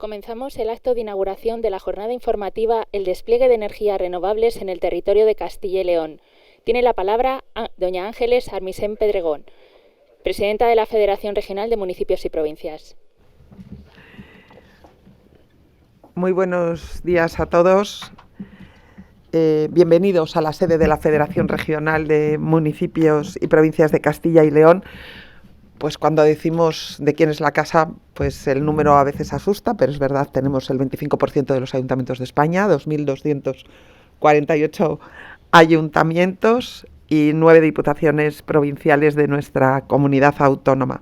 Comenzamos el acto de inauguración de la jornada informativa El despliegue de energías renovables en el territorio de Castilla y León. Tiene la palabra doña Ángeles Armisen Pedregón, presidenta de la Federación Regional de Municipios y Provincias. Muy buenos días a todos. Bienvenidos a la sede de la Federación Regional de Municipios y Provincias de Castilla y León. Pues cuando decimos de quién es la casa, pues el número a veces asusta, pero es verdad, tenemos el 25% de los ayuntamientos de España, 2.248 ayuntamientos y 9 diputaciones provinciales de nuestra comunidad autónoma.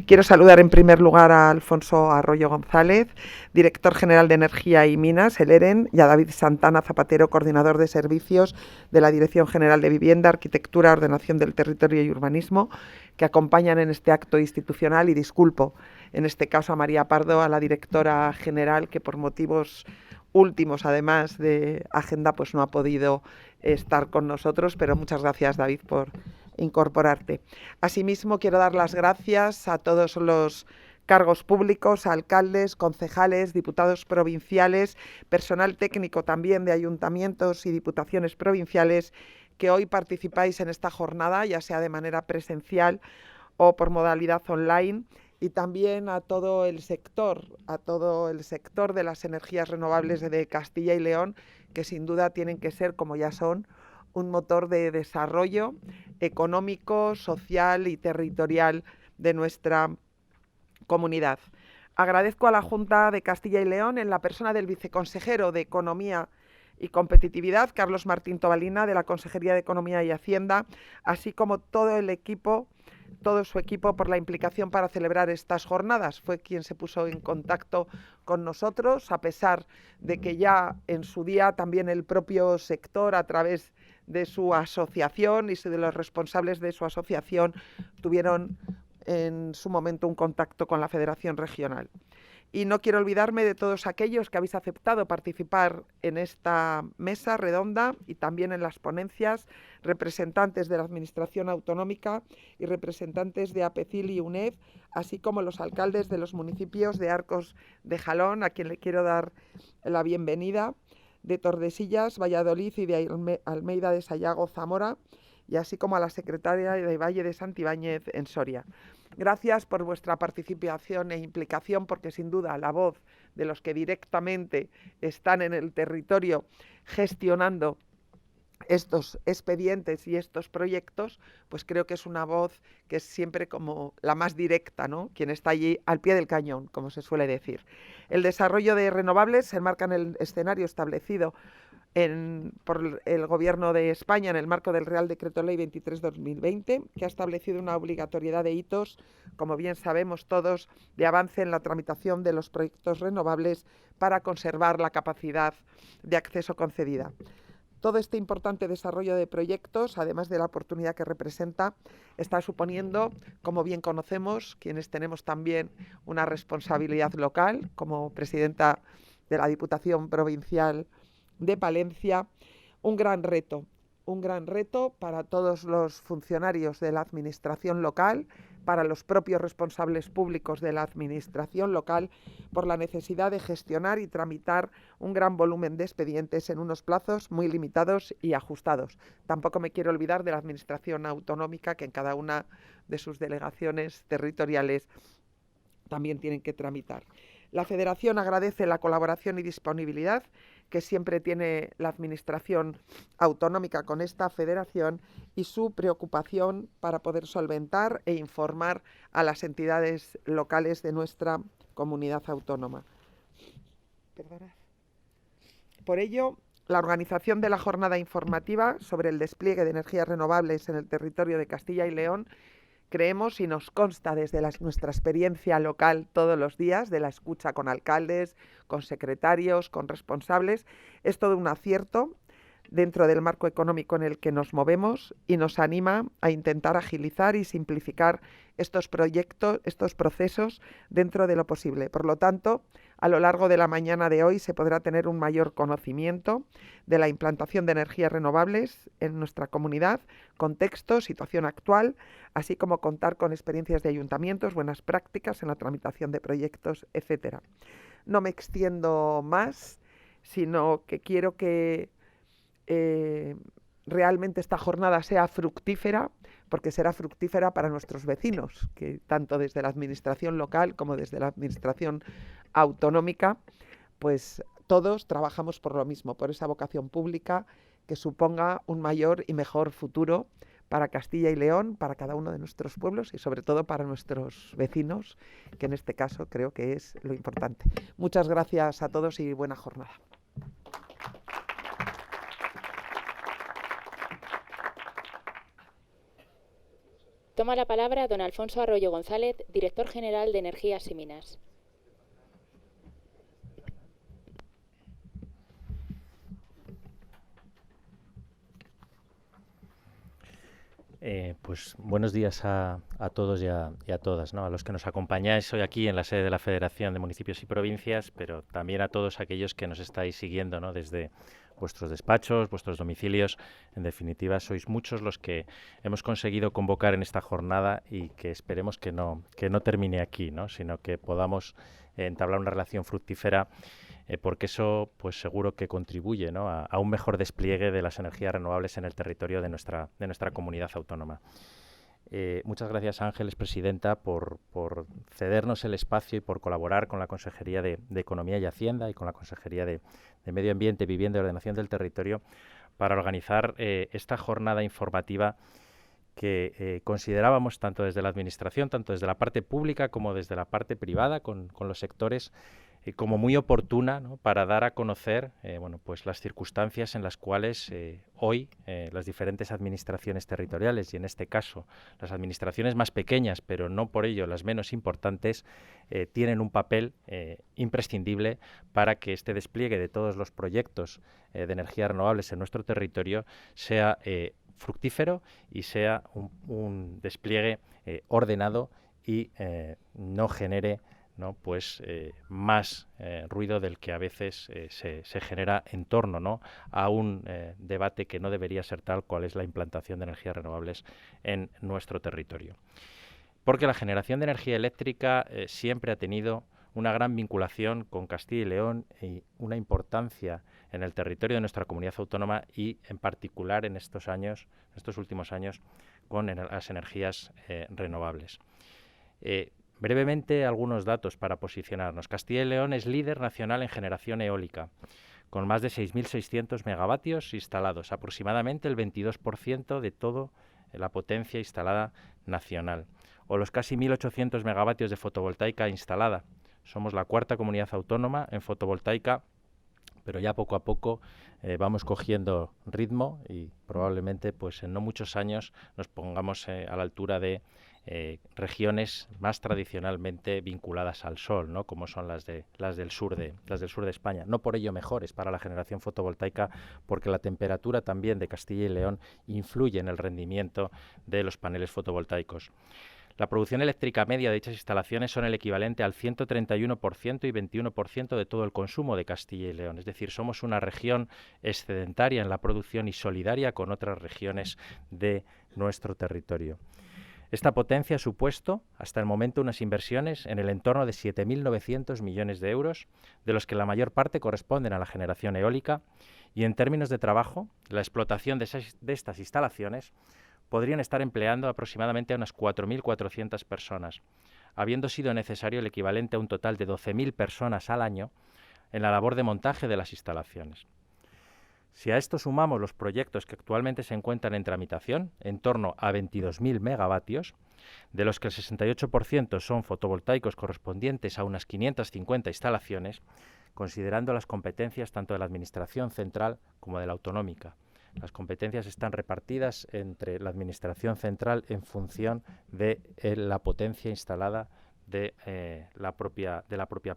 Quiero saludar en primer lugar a Alfonso Arroyo González, director general de Energía y Minas, el EREN, y a David Santana Zapatero, coordinador de servicios de la Dirección General de Vivienda, Arquitectura, Ordenación del Territorio y Urbanismo, que acompañan en este acto institucional, y disculpo en este caso a María Pardo, a la directora general, que por motivos últimos, además de agenda, pues no ha podido estar con nosotros, pero muchas gracias, David, por incorporarte. Asimismo, quiero dar las gracias a todos los cargos públicos, alcaldes, concejales, diputados provinciales, personal técnico también de ayuntamientos y diputaciones provinciales que hoy participáis en esta jornada, ya sea de manera presencial o por modalidad online, y también a todo el sector de las energías renovables de Castilla y León, que sin duda tienen que ser, como ya son, un motor de desarrollo económico, social y territorial de nuestra comunidad. Agradezco a la Junta de Castilla y León, en la persona del viceconsejero de Economía y Competitividad, Carlos Martín Tobalina, de la Consejería de Economía y Hacienda, así como todo su equipo, por la implicación para celebrar estas jornadas. Fue quien se puso en contacto con nosotros, a pesar de que ya en su día también el propio sector, a través de su asociación y de los responsables de su asociación, tuvieron en su momento un contacto con la Federación Regional. Y no quiero olvidarme de todos aquellos que habéis aceptado participar en esta mesa redonda y también en las ponencias, representantes de la Administración Autonómica y representantes de APECIL y UNED, así como los alcaldes de los municipios de Arcos de Jalón, a quien le quiero dar la bienvenida, de Tordesillas, Valladolid y de Almeida de Sayago, Zamora, y así como a la secretaria de Valle de Santibáñez, en Soria. Gracias por vuestra participación e implicación, porque sin duda la voz de los que directamente están en el territorio gestionando estos expedientes y estos proyectos, pues creo que es una voz que es siempre como la más directa, ¿no? Quien está allí al pie del cañón, como se suele decir. El desarrollo de renovables se enmarca en el escenario establecido por el Gobierno de España en el marco del Real Decreto Ley 23/2020, que ha establecido una obligatoriedad de hitos, como bien sabemos todos, de avance en la tramitación de los proyectos renovables para conservar la capacidad de acceso concedida. Todo este importante desarrollo de proyectos, además de la oportunidad que representa, está suponiendo, como bien conocemos, quienes tenemos también una responsabilidad local, como presidenta de la Diputación Provincial de Palencia, un gran reto para todos los funcionarios de la administración local, para los propios responsables públicos de la administración local, por la necesidad de gestionar y tramitar un gran volumen de expedientes en unos plazos muy limitados y ajustados. Tampoco me quiero olvidar de la administración autonómica, que en cada una de sus delegaciones territoriales también tienen que tramitar. La Federación agradece la colaboración y disponibilidad que siempre tiene la Administración Autonómica con esta Federación y su preocupación para poder solventar e informar a las entidades locales de nuestra comunidad autónoma. Por ello, la organización de la jornada informativa sobre el despliegue de energías renovables en el territorio de Castilla y León, creemos, y nos consta desde nuestra experiencia local todos los días, de la escucha con alcaldes, con secretarios, con responsables, es todo un acierto, dentro del marco económico en el que nos movemos y nos anima a intentar agilizar y simplificar estos proyectos, estos procesos dentro de lo posible. Por lo tanto, a lo largo de la mañana de hoy se podrá tener un mayor conocimiento de la implantación de energías renovables en nuestra comunidad, contexto, situación actual, así como contar con experiencias de ayuntamientos, buenas prácticas en la tramitación de proyectos, etcétera. No me extiendo más, sino que quiero que realmente esta jornada sea fructífera, porque será fructífera para nuestros vecinos, que tanto desde la administración local como desde la administración autonómica, pues todos trabajamos por lo mismo, por esa vocación pública que suponga un mayor y mejor futuro para Castilla y León, para cada uno de nuestros pueblos y sobre todo para nuestros vecinos, que en este caso creo que es lo importante. Muchas gracias a todos y buena jornada. Toma la palabra don Alfonso Arroyo González, director general de Energías y Minas. Pues buenos días a todos y a todas, ¿no? A los que nos acompañáis hoy aquí en la sede de la Federación de Municipios y Provincias, pero también a todos aquellos que nos estáis siguiendo, ¿no? Desde vuestros despachos, vuestros domicilios. En definitiva, sois muchos los que hemos conseguido convocar en esta jornada y que esperemos que no termine aquí, ¿no? Sino que podamos entablar una relación fructífera, porque eso pues seguro que contribuye, ¿no? a un mejor despliegue de las energías renovables en el territorio de nuestra comunidad autónoma. Muchas gracias, Ángeles, presidenta, por cedernos el espacio y por colaborar con la Consejería de Economía y Hacienda y con la Consejería de Medio Ambiente, Vivienda y Ordenación del Territorio para organizar esta jornada informativa que considerábamos tanto desde la Administración, tanto desde la parte pública como desde la parte privada, con los sectores, como muy oportuna, ¿no? Para dar a conocer pues las circunstancias en las cuales hoy las diferentes administraciones territoriales, y en este caso las administraciones más pequeñas, pero no por ello las menos importantes, tienen un papel imprescindible para que este despliegue de todos los proyectos de energías renovables en nuestro territorio sea fructífero y sea un despliegue ordenado y no genere pues más ruido del que a veces se genera en torno, ¿no? a un debate que no debería ser tal cual es la implantación de energías renovables en nuestro territorio. Porque la generación de energía eléctrica siempre ha tenido una gran vinculación con Castilla y León y una importancia en el territorio de nuestra comunidad autónoma y en particular en estos últimos años, con las energías renovables. Brevemente, algunos datos para posicionarnos. Castilla y León es líder nacional en generación eólica, con más de 6.600 megavatios instalados, aproximadamente el 22% de toda la potencia instalada nacional, o los casi 1.800 megavatios de fotovoltaica instalada. Somos la cuarta comunidad autónoma en fotovoltaica, pero ya poco a poco vamos cogiendo ritmo y probablemente pues en no muchos años nos pongamos a la altura de regiones más tradicionalmente vinculadas al sol, ¿no? Como son las del sur de España. No por ello mejores para la generación fotovoltaica, porque la temperatura también de Castilla y León influye en el rendimiento de los paneles fotovoltaicos. La producción eléctrica media de dichas instalaciones son el equivalente al 131% y 21% de todo el consumo de Castilla y León. Es decir, somos una región excedentaria en la producción y solidaria con otras regiones de nuestro territorio. Esta potencia ha supuesto hasta el momento unas inversiones en el entorno de 7.900 millones de euros, de los que la mayor parte corresponden a la generación eólica, y en términos de trabajo, la explotación de estas instalaciones podrían estar empleando aproximadamente a unas 4.400 personas, habiendo sido necesario el equivalente a un total de 12.000 personas al año en la labor de montaje de las instalaciones. Si a esto sumamos los proyectos que actualmente se encuentran en tramitación, en torno a 22.000 megavatios, de los que el 68% son fotovoltaicos correspondientes a unas 550 instalaciones, considerando las competencias tanto de la Administración central como de la autonómica. Las competencias están repartidas entre la Administración central en función de la potencia instalada de la propia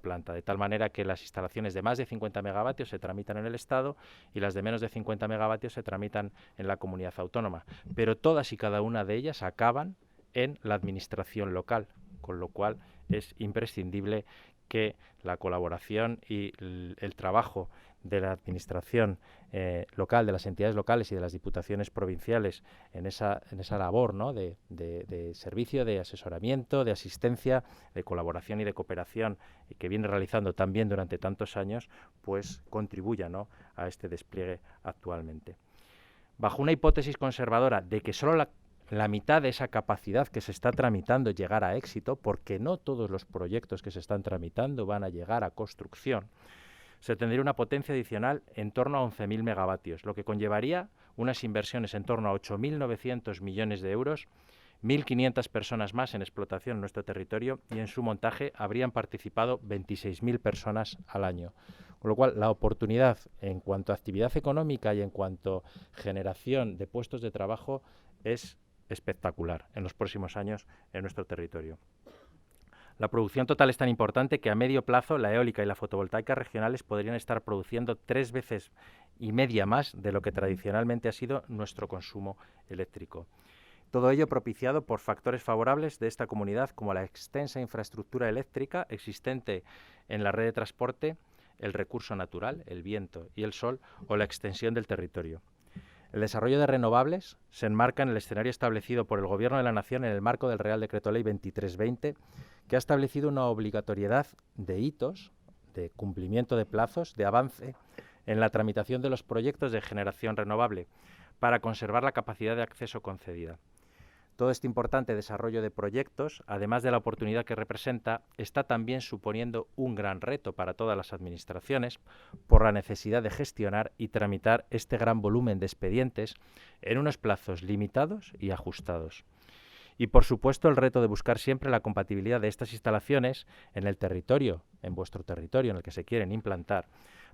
planta, de tal manera que las instalaciones de más de 50 megavatios se tramitan en el Estado y las de menos de 50 megavatios se tramitan en la comunidad autónoma, pero todas y cada una de ellas acaban en la administración local, con lo cual es imprescindible que la colaboración y el trabajo de la administración local, de las entidades locales y de las diputaciones provinciales en esa labor, ¿no?, de servicio, de asesoramiento, de asistencia, de colaboración y de cooperación que viene realizando también durante tantos años, pues contribuya, ¿no?, a este despliegue actualmente. Bajo una hipótesis conservadora de que solo la mitad de esa capacidad que se está tramitando llegara a éxito, porque no todos los proyectos que se están tramitando van a llegar a construcción, se tendría una potencia adicional en torno a 11.000 megavatios, lo que conllevaría unas inversiones en torno a 8.900 millones de euros, 1.500 personas más en explotación en nuestro territorio y en su montaje habrían participado 26.000 personas al año. Con lo cual, la oportunidad en cuanto a actividad económica y en cuanto a generación de puestos de trabajo es espectacular en los próximos años en nuestro territorio. La producción total es tan importante que a medio plazo la eólica y la fotovoltaica regionales podrían estar produciendo 3,5 veces más de lo que tradicionalmente ha sido nuestro consumo eléctrico. Todo ello propiciado por factores favorables de esta comunidad como la extensa infraestructura eléctrica existente en la red de transporte, el recurso natural, el viento y el sol o la extensión del territorio. El desarrollo de renovables se enmarca en el escenario establecido por el Gobierno de la Nación en el marco del Real Decreto Ley 2320, que ha establecido una obligatoriedad de hitos, de cumplimiento de plazos, de avance en la tramitación de los proyectos de generación renovable para conservar la capacidad de acceso concedida. Todo este importante desarrollo de proyectos, además de la oportunidad que representa, está también suponiendo un gran reto para todas las administraciones por la necesidad de gestionar y tramitar este gran volumen de expedientes en unos plazos limitados y ajustados. Y, por supuesto, el reto de buscar siempre la compatibilidad de estas instalaciones en el territorio, en vuestro territorio en el que se quieren implantar,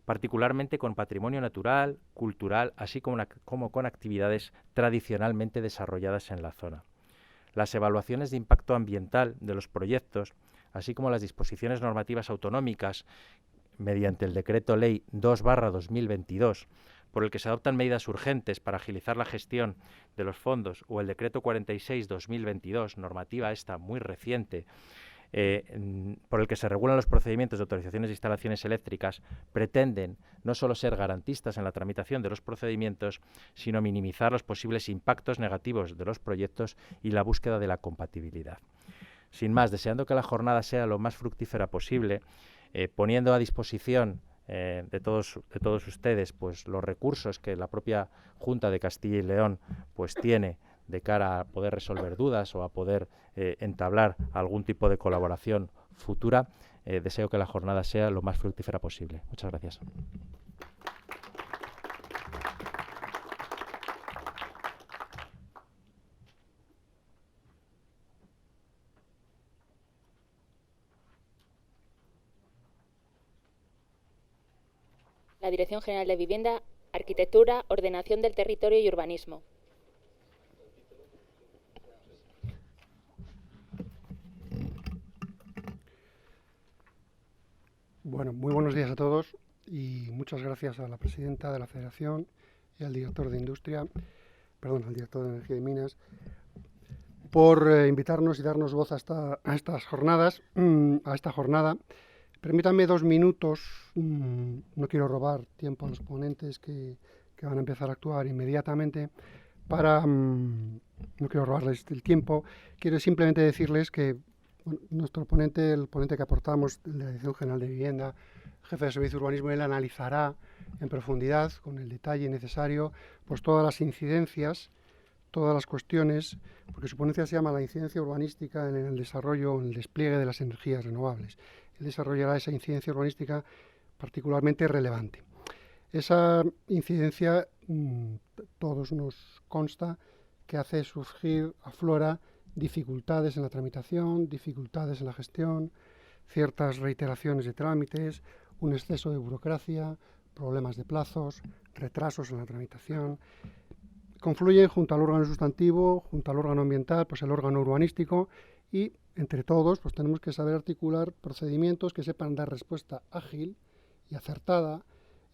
particularmente con patrimonio natural, cultural, así como con actividades tradicionalmente desarrolladas en la zona. Las evaluaciones de impacto ambiental de los proyectos, así como las disposiciones normativas autonómicas mediante el Decreto Ley 2/2022, por el que se adoptan medidas urgentes para agilizar la gestión de los fondos, o el Decreto 46/2022, normativa esta muy reciente, por el que se regulan los procedimientos de autorizaciones de instalaciones eléctricas, pretenden no solo ser garantistas en la tramitación de los procedimientos, sino minimizar los posibles impactos negativos de los proyectos y la búsqueda de la compatibilidad. Sin más, deseando que la jornada sea lo más fructífera posible, poniendo a disposición de todos ustedes pues los recursos que la propia Junta de Castilla y León pues tiene de cara a poder resolver dudas o a poder entablar algún tipo de colaboración futura, deseo que la jornada sea lo más fructífera posible. Muchas gracias. La Dirección General de Vivienda, Arquitectura, Ordenación del Territorio y Urbanismo. Bueno, muy buenos días a todos y muchas gracias a la presidenta de la Federación y al director de al director de Energía y Minas, por invitarnos y darnos voz a esta jornada. Permítanme 2 minutos, no quiero robar tiempo a los ponentes que van a empezar a actuar inmediatamente, no quiero robarles el tiempo, quiero simplemente decirles que nuestro ponente, el ponente que aportamos de la Dirección General de Vivienda, jefe de Servicio de Urbanismo, él analizará en profundidad, con el detalle necesario, pues todas las incidencias, todas las cuestiones, porque su ponencia se llama la incidencia urbanística en el desarrollo, en el despliegue de las energías renovables. Él desarrollará esa incidencia urbanística particularmente relevante. Esa incidencia, todos nos consta que hace surgir, aflora, dificultades en la tramitación, dificultades en la gestión, ciertas reiteraciones de trámites, un exceso de burocracia, problemas de plazos, retrasos en la tramitación. Confluyen junto al órgano sustantivo, junto al órgano ambiental, pues el órgano urbanístico, y entre todos, pues tenemos que saber articular procedimientos que sepan dar respuesta ágil y acertada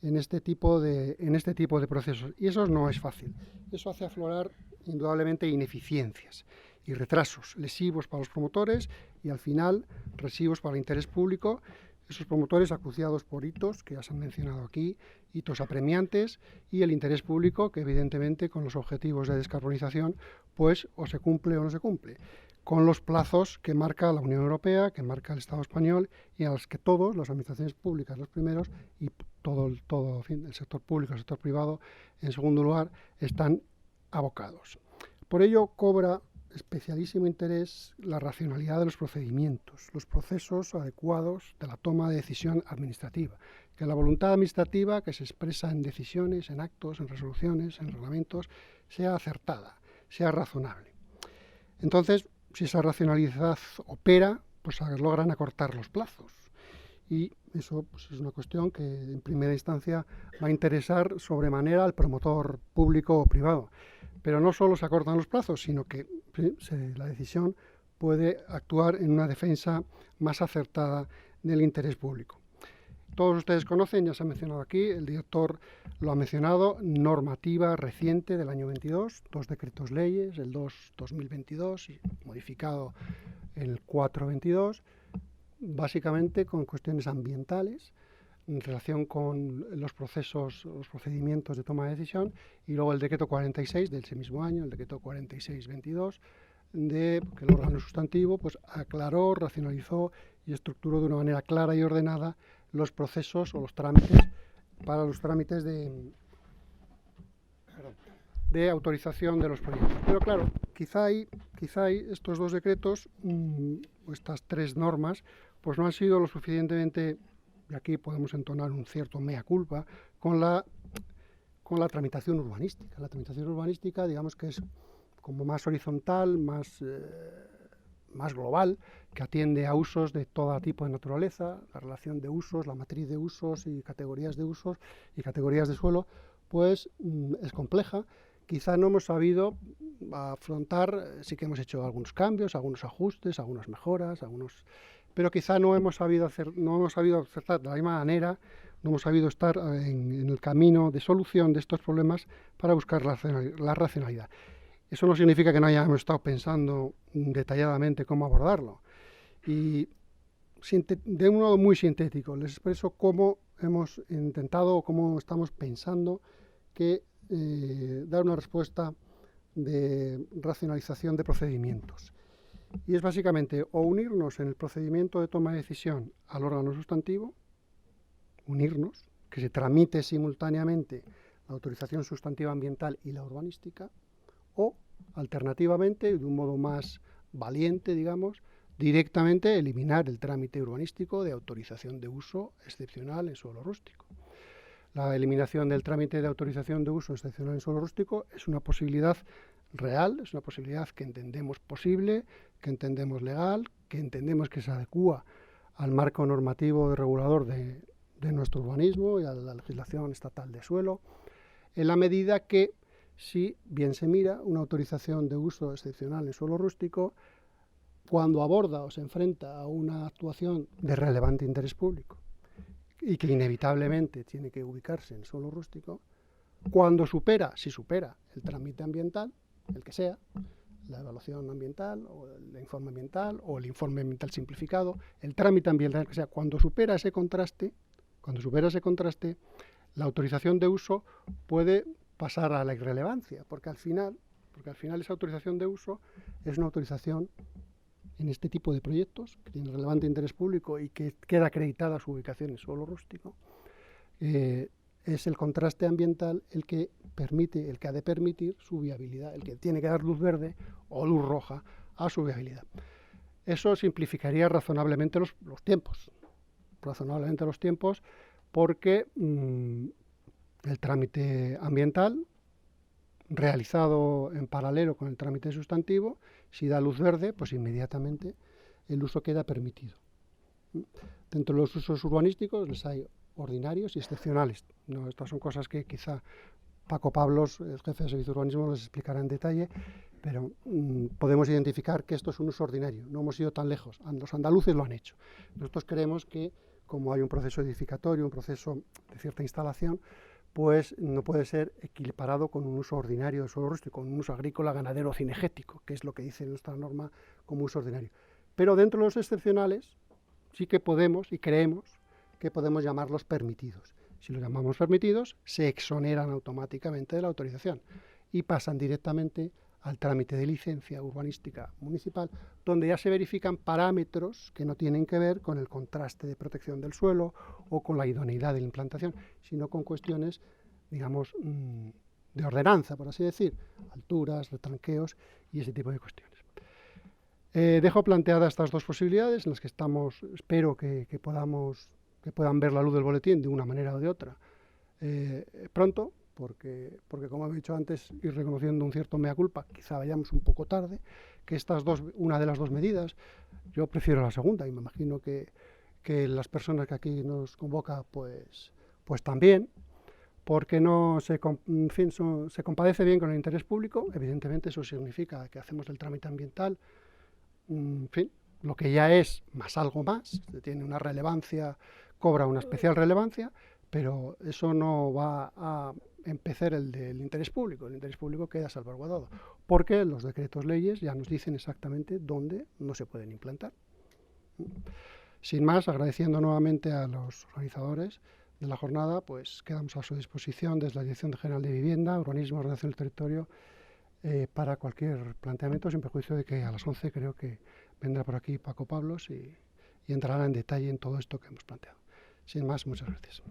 en este tipo de procesos. Y eso no es fácil. Eso hace aflorar indudablemente ineficiencias y retrasos lesivos para los promotores y al final lesivos para el interés público. Esos promotores acuciados por hitos que ya se han mencionado aquí, hitos apremiantes, y el interés público que evidentemente con los objetivos de descarbonización pues o se cumple o no se cumple, con los plazos que marca la Unión Europea, que marca el Estado español y a los que todos, las administraciones públicas los primeros y todo en fin, el sector público, el sector privado en segundo lugar, están abocados. Por ello cobra especialísimo interés la racionalidad de los procedimientos, los procesos adecuados de la toma de decisión administrativa, que la voluntad administrativa que se expresa en decisiones, en actos, en resoluciones, en reglamentos, sea acertada, sea razonable. Entonces, si esa racionalidad opera, pues logran acortar los plazos. Y eso pues, es una cuestión que en primera instancia va a interesar sobremanera al promotor público o privado. Pero no solo se acortan los plazos, sino que la decisión puede actuar en una defensa más acertada del interés público. Todos ustedes conocen, ya se ha mencionado aquí, el director lo ha mencionado, normativa reciente del año 22, 2 decretos leyes, el 2-2022 y modificado el 4-22, básicamente con cuestiones ambientales en relación con los procedimientos de toma de decisión, y luego el decreto 46 de ese mismo año, el decreto 46-22, que el órgano sustantivo pues aclaró, racionalizó y estructuró de una manera clara y ordenada los procesos o los trámites para los trámites de autorización de los proyectos. Pero claro, quizá estos 2 decretos, estas 3 normas, pues no han sido lo suficientemente, y aquí podemos entonar un cierto mea culpa, con la tramitación urbanística. La tramitación urbanística, digamos que es como más horizontal, más global, que atiende a usos de todo tipo de naturaleza, la relación de usos, la matriz de usos y categorías de usos y categorías de suelo, pues es compleja. Quizá no hemos sabido afrontar, sí que hemos hecho algunos cambios, algunos ajustes, algunas mejoras, pero quizá no hemos sabido acertar de la misma manera, no hemos sabido estar en el camino de solución de estos problemas para buscar la racionalidad. Eso no significa que no hayamos estado pensando detalladamente cómo abordarlo. Y de un modo muy sintético les expreso cómo hemos intentado o cómo estamos pensando que dar una respuesta de racionalización de procedimientos. Y es básicamente o unirnos en el procedimiento de toma de decisión al órgano sustantivo, unirnos, que se tramite simultáneamente la autorización sustantiva ambiental y la urbanística, o alternativamente, de un modo más valiente, digamos, directamente eliminar el trámite urbanístico de autorización de uso excepcional en suelo rústico. La eliminación del trámite de autorización de uso excepcional en suelo rústico es una posibilidad real, es una posibilidad que entendemos posible, que entendemos legal, que entendemos que se adecúa al marco normativo y regulador de nuestro urbanismo y a la legislación estatal de suelo, en la medida que, si bien se mira, una autorización de uso excepcional en suelo rústico, cuando aborda o se enfrenta a una actuación de relevante interés público y que inevitablemente tiene que ubicarse en suelo rústico, cuando si supera el trámite ambiental, el que sea, la evaluación ambiental o el informe ambiental o el informe ambiental simplificado, el trámite ambiental que sea, cuando supera ese contraste, la autorización de uso puede pasar a la irrelevancia, porque al final esa autorización de uso es una autorización en este tipo de proyectos que tienen relevante interés público y que queda acreditada su ubicación en suelo rústico. Es el contraste ambiental el que ha de permitir su viabilidad, el que tiene que dar luz verde o luz roja a su viabilidad. Eso simplificaría razonablemente los tiempos, porque el trámite ambiental realizado en paralelo con el trámite sustantivo, si da luz verde, pues inmediatamente el uso queda permitido. Dentro de los usos urbanísticos les hay ordinarios y excepcionales. No, estas son cosas que quizá Paco Pablos, el jefe de servicio de urbanismo, les explicará en detalle, pero podemos identificar que esto es un uso ordinario, no hemos ido tan lejos, los andaluces lo han hecho. Nosotros creemos que, como hay un proceso edificatorio, un proceso de cierta instalación, pues no puede ser equiparado con un uso ordinario del suelo rústico, con un uso agrícola, ganadero, cinegético, que es lo que dice nuestra norma como uso ordinario. Pero dentro de los excepcionales sí que podemos y creemos que podemos llamarlos permitidos. Si los llamamos permitidos, se exoneran automáticamente de la autorización y pasan directamente al trámite de licencia urbanística municipal, donde ya se verifican parámetros que no tienen que ver con el contraste de protección del suelo o con la idoneidad de la implantación, sino con cuestiones, digamos, de ordenanza, por así decir, alturas, retranqueos y ese tipo de cuestiones. Dejo planteadas estas dos posibilidades en las que estamos, espero que puedan ver la luz del boletín de una manera o de otra pronto, porque como he dicho antes, y reconociendo un cierto mea culpa, quizá vayamos un poco tarde, que una de las dos medidas, yo prefiero la segunda y me imagino que las personas que aquí nos convoca pues también, porque no se compadece bien con el interés público. Evidentemente eso significa que hacemos el trámite ambiental, en fin, lo que ya es más algo más, tiene una relevancia, cobra una especial relevancia, pero eso no va a empecer el del interés público queda salvaguardado, porque los decretos leyes ya nos dicen exactamente dónde no se pueden implantar. Sin más, agradeciendo nuevamente a los organizadores de la jornada, pues quedamos a su disposición desde la Dirección General de Vivienda, Urbanismo, Ordenación del Territorio, para cualquier planteamiento, sin perjuicio de que a las 11 creo que vendrá por aquí Paco Pablos y entrará en detalle en todo esto que hemos planteado. Sin más, muchas gracias.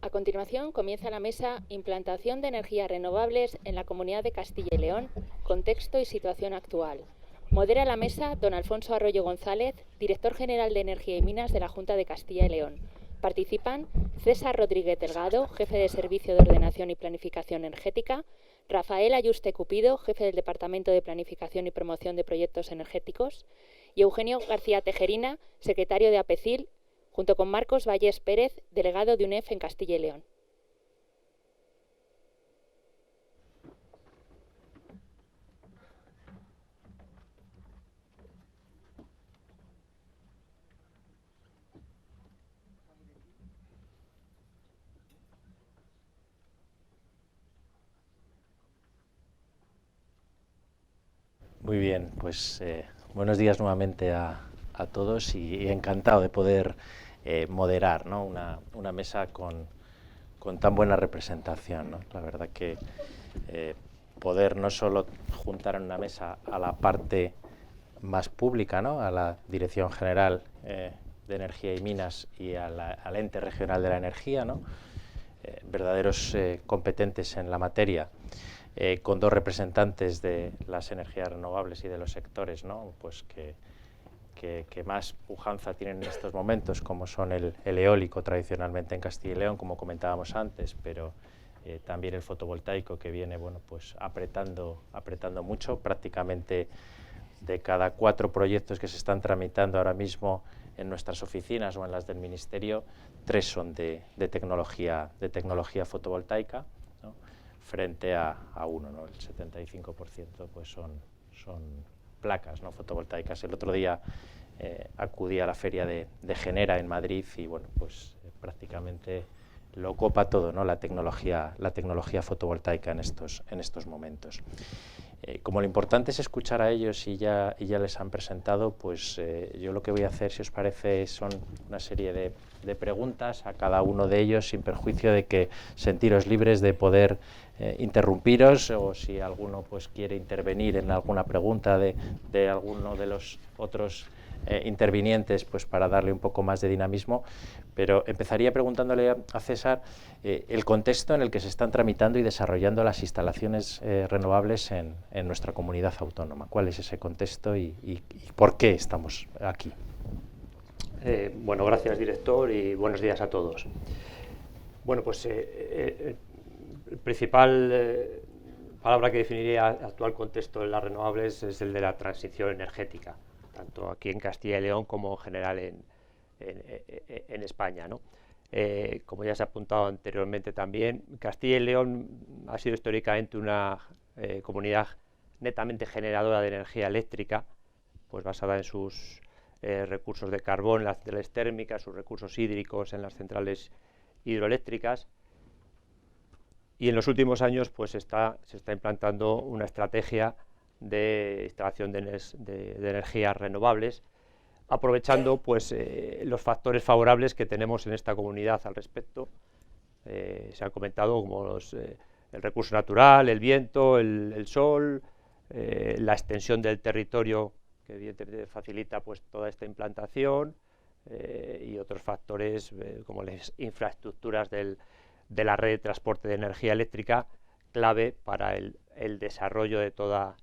A continuación comienza la mesa Implantación de energías renovables en la Comunidad de Castilla y León, contexto y situación actual. Modera la mesa don Alfonso Arroyo González, Director General de Energía y Minas de la Junta de Castilla y León. Participan César Rodríguez Delgado, Jefe de Servicio de Ordenación y Planificación Energética, Rafael Ayuste Cupido, Jefe del Departamento de Planificación y Promoción de Proyectos Energéticos, y Eugenio García Tejerina, Secretario de APECIL, junto con Marcos Vallés Pérez, delegado de UNEF en Castilla y León. Muy bien, pues buenos días nuevamente a todos y encantado de poder moderar, ¿no? una mesa con tan buena representación, ¿no? La verdad que poder no solo juntar en una mesa a la parte más pública, ¿no? A la Dirección General de Energía y Minas y al ente regional de la energía, ¿no? Verdaderos competentes en la materia, con dos representantes de las energías renovables y de los sectores, ¿no? Pues que más pujanza tienen en estos momentos, como son el eólico tradicionalmente en Castilla y León, como comentábamos antes, pero también el fotovoltaico, que viene, bueno, pues apretando mucho. Prácticamente de cada 4 proyectos que se están tramitando ahora mismo en nuestras oficinas o en las del Ministerio, 3 son de tecnología fotovoltaica, ¿no? Frente a 1, ¿no? El 75% pues son placas, ¿no? Fotovoltaicas. El otro día acudí a la feria de Genera en Madrid y bueno, pues prácticamente lo copa todo, ¿no? La tecnología fotovoltaica en estos momentos. Como lo importante es escuchar a ellos y ya les han presentado, pues yo lo que voy a hacer, si os parece, son una serie de preguntas a cada uno de ellos, sin perjuicio de que sentiros libres de poder interrumpiros, o si alguno pues quiere intervenir en alguna pregunta de alguno de los otros intervinientes, pues para darle un poco más de dinamismo. Pero empezaría preguntándole a César el contexto en el que se están tramitando y desarrollando las instalaciones renovables en nuestra comunidad autónoma. ¿Cuál es ese contexto y por qué estamos aquí? Bueno, gracias, director, y buenos días a todos. Bueno, pues el principal palabra que definiría el actual contexto de las renovables es el de la transición energética, tanto aquí en Castilla y León como en general en en España, ¿no? Como ya se ha apuntado anteriormente también, Castilla y León ha sido históricamente una comunidad netamente generadora de energía eléctrica, pues basada en sus recursos de carbón en las centrales térmicas, sus recursos hídricos en las centrales hidroeléctricas. Y en los últimos años pues se está implantando una estrategia de instalación de energías renovables, aprovechando pues los factores favorables que tenemos en esta comunidad al respecto. Se han comentado como el recurso natural, el viento, el sol, la extensión del territorio, que evidentemente facilita pues toda esta implantación, y otros factores como las infraestructuras de la red de transporte de energía eléctrica, clave para el desarrollo de todas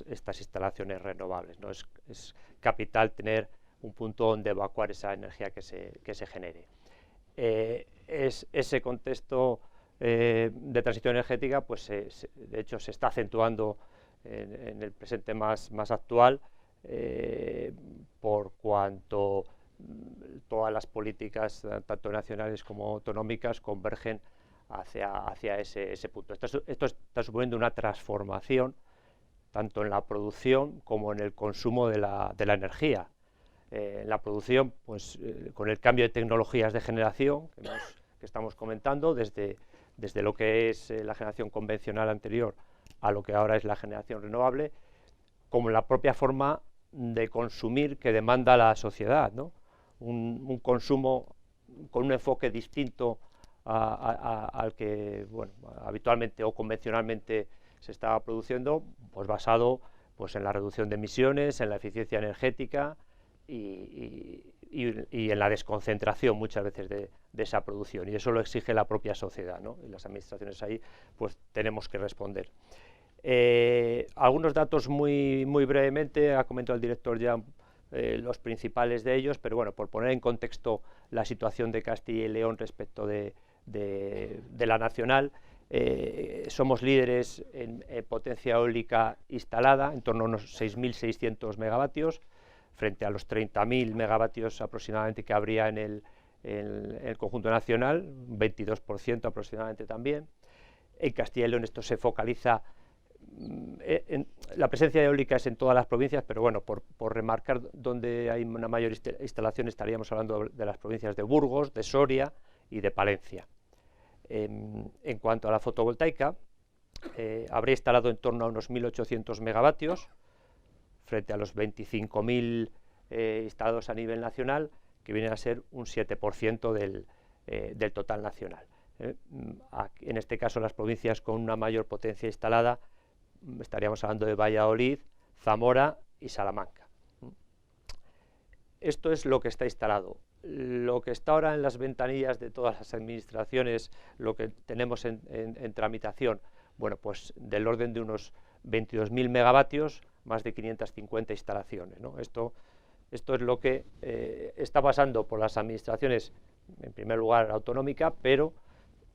estas instalaciones renovables, ¿no? Es capital tener un punto donde evacuar esa energía que se genere. Ese contexto de transición energética, pues de hecho se está acentuando en el presente más actual, por cuanto todas las políticas, tanto nacionales como autonómicas, convergen hacia ese punto. Esto está suponiendo una transformación tanto en la producción como en el consumo de la energía. En la producción, pues con el cambio de tecnologías de generación que estamos comentando, desde lo que es la generación convencional anterior a lo que ahora es la generación renovable, como la propia forma de consumir que demanda la sociedad, ¿no? Un consumo con un enfoque distinto al que habitualmente o convencionalmente se estaba produciendo, pues basado pues en la reducción de emisiones, en la eficiencia energética y en la desconcentración muchas veces de esa producción, y eso lo exige la propia sociedad, ¿no? Y las administraciones ahí pues tenemos que responder. Algunos datos muy brevemente, ha comentado el director ya los principales de ellos, pero bueno, por poner en contexto la situación de Castilla y León respecto de la nacional, somos líderes en potencia eólica instalada, en torno a unos 6.600 megavatios, frente a los 30.000 megavatios aproximadamente que habría en el conjunto nacional, un 22% aproximadamente también. En Castilla y León esto se focaliza, la presencia eólica es en todas las provincias, pero bueno, por remarcar donde hay una mayor instalación, estaríamos hablando de las provincias de Burgos, de Soria y de Palencia. En cuanto a la fotovoltaica, habría instalado en torno a unos 1.800 megavatios, frente a los 25.000 instalados a nivel nacional, que vienen a ser un 7% del total nacional. En este caso, las provincias con una mayor potencia instalada, estaríamos hablando de Valladolid, Zamora y Salamanca. Esto es lo que está instalado. Lo que está ahora en las ventanillas de todas las administraciones, lo que tenemos en tramitación, bueno, pues del orden de unos 22.000 megavatios, más de 550 instalaciones, ¿no? Esto es lo que está pasando por las administraciones, en primer lugar autonómica, pero